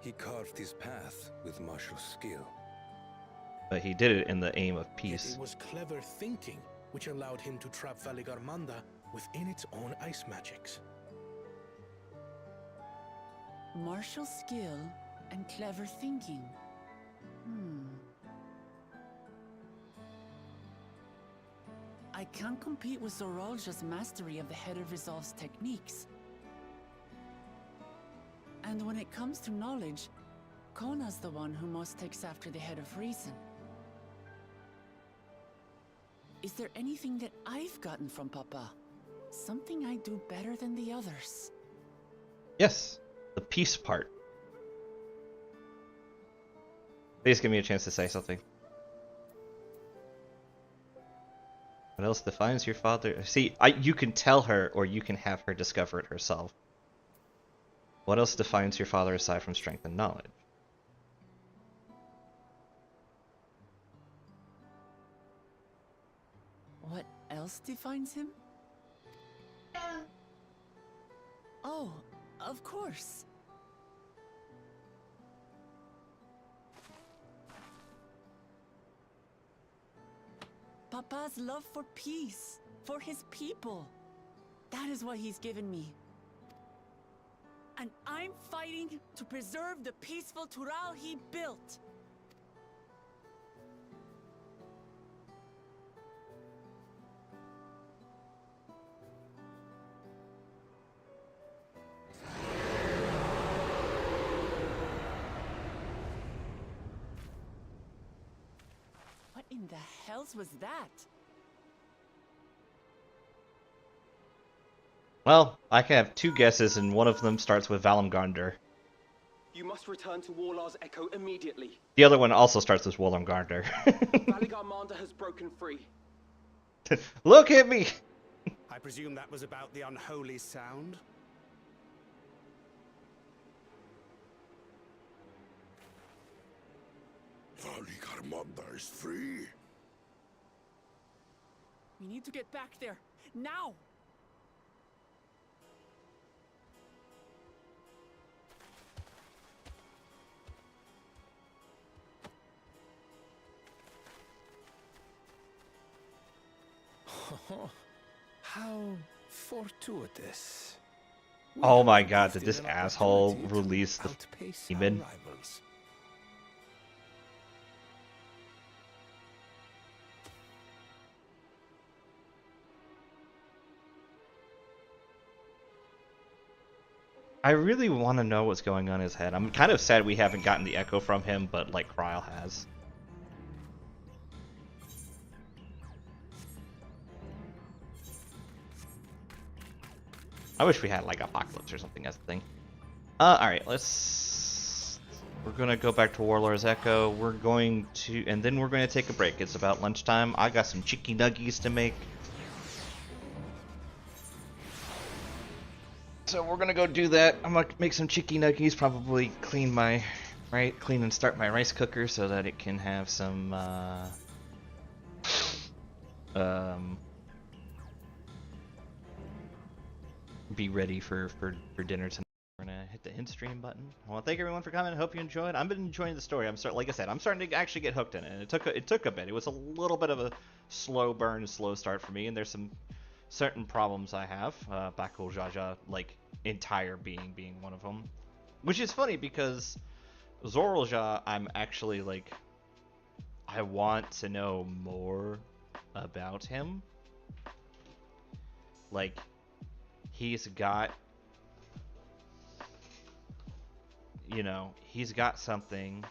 He carved his path with martial skill. but he did it in the aim of Yet peace. it was clever thinking which allowed him to trap Valigarmanda within its own ice magics. Martial skill and clever thinking. I can't compete with Zoralja's mastery of the Head of Resolve's techniques. And when it comes to knowledge, Kona's the one who most takes after the Head of Reason. Is there anything that I've gotten from Papa? Something I do better than the others? Yes, the peace part. Please give me a chance to say something. What else defines your father? See, you can tell her, or you can have her discover it herself. What else defines your father aside from strength and knowledge? What else defines him? Oh, of course. Papa's love for peace, for his people. That is what he's given me. And I'm fighting to preserve the peaceful Tural he built. What in the hells was that? Well, I can have two guesses, and one of them starts with Valamgardr. You must return to Warlar's Echo immediately. The other one also starts with Valamgardr. Valigarmanda has broken free. Look at me! I presume that was about the unholy sound? Valigarmanda is free. We need to get back there, now! How fortuitous. We Oh have my been god, did gifted this an asshole opportunity to release the outpace demon? our rivals. I really want to know what's going on in his head. I'm kind of sad we haven't gotten the echo from him, but like Kryle has. I wish we had like Apocalypse or something as a thing. Alright, we're gonna go back to Warlord's Echo. We're going to, and then we're going to take a break. It's about lunchtime. I got some chicky nuggies to make. So we're gonna go do that. I'm gonna make some chicky nuggies, probably clean and start my rice cooker so that it can have some be ready for dinner tonight. We're gonna hit the end stream button. I want to thank everyone for coming. I hope you enjoyed. I've been enjoying the story. Like I said, I'm starting to actually get hooked in it. And it took a bit. It was a little bit of a slow burn, slow start for me, and there's some certain problems I have. Bakul Jaja, like entire being one of them, which is funny because Zoralja, I'm actually like, I want to know more about him. Like, he's got, you know, he's got something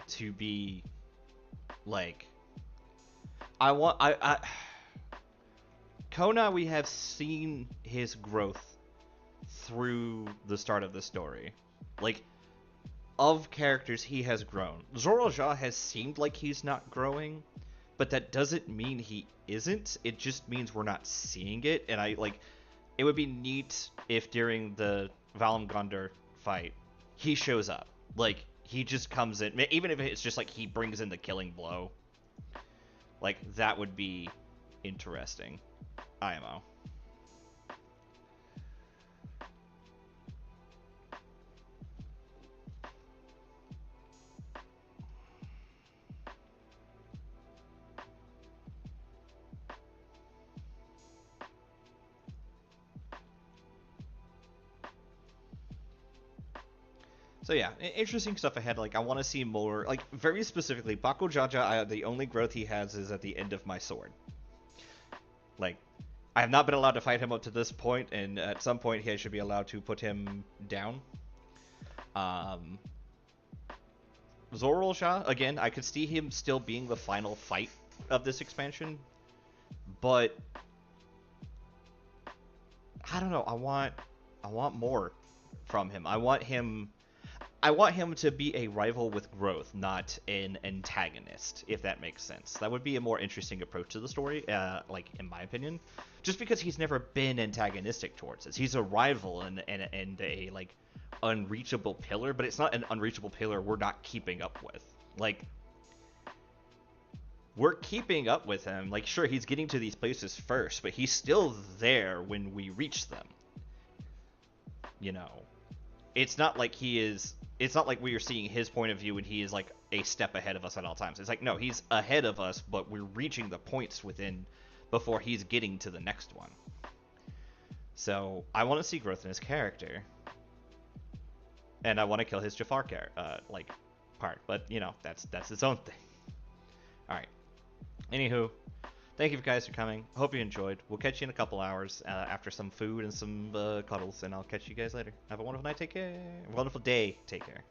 to be like. Kona, we have seen his growth through the start of the story. Like, of characters, he has grown. Zoralja has seemed like he's not growing, but that doesn't mean he isn't. It just means we're not seeing it. And it would be neat if during the Valmgonder fight, he shows up. Like, he just comes in, even if it's just like he brings in the killing blow. Like, that would be interesting. IMO. So yeah, interesting stuff ahead. Like, I want to see more. Like, very specifically, Bako Jaja, the only growth he has is at the end of my sword. Like, I have not been allowed to fight him up to this point, and at some point I should be allowed to put him down. Zorulsha, again, I could see him still being the final fight of this expansion, but I don't know. I want more from him. I want him to be a rival with growth, not an antagonist, if that makes sense. That would be a more interesting approach to the story, like, in my opinion. Just because he's never been antagonistic towards us. He's a rival and a, like, unreachable pillar, but it's not an unreachable pillar we're not keeping up with. Like, we're keeping up with him. Like, sure, he's getting to these places first, but he's still there when we reach them. You know? It's not like it's not like we are seeing his point of view and he is like a step ahead of us at all times. It's like, no, he's ahead of us, but we're reaching the points within before he's getting to the next one. So I want to see growth in his character, and I want to kill his Jafar part. But you know, that's its own thing. All right. Anywho, thank you guys for coming. Hope you enjoyed. We'll catch you in a couple hours after some food and some cuddles, and I'll catch you guys later. Have a wonderful night. Take care. Wonderful day. Take care.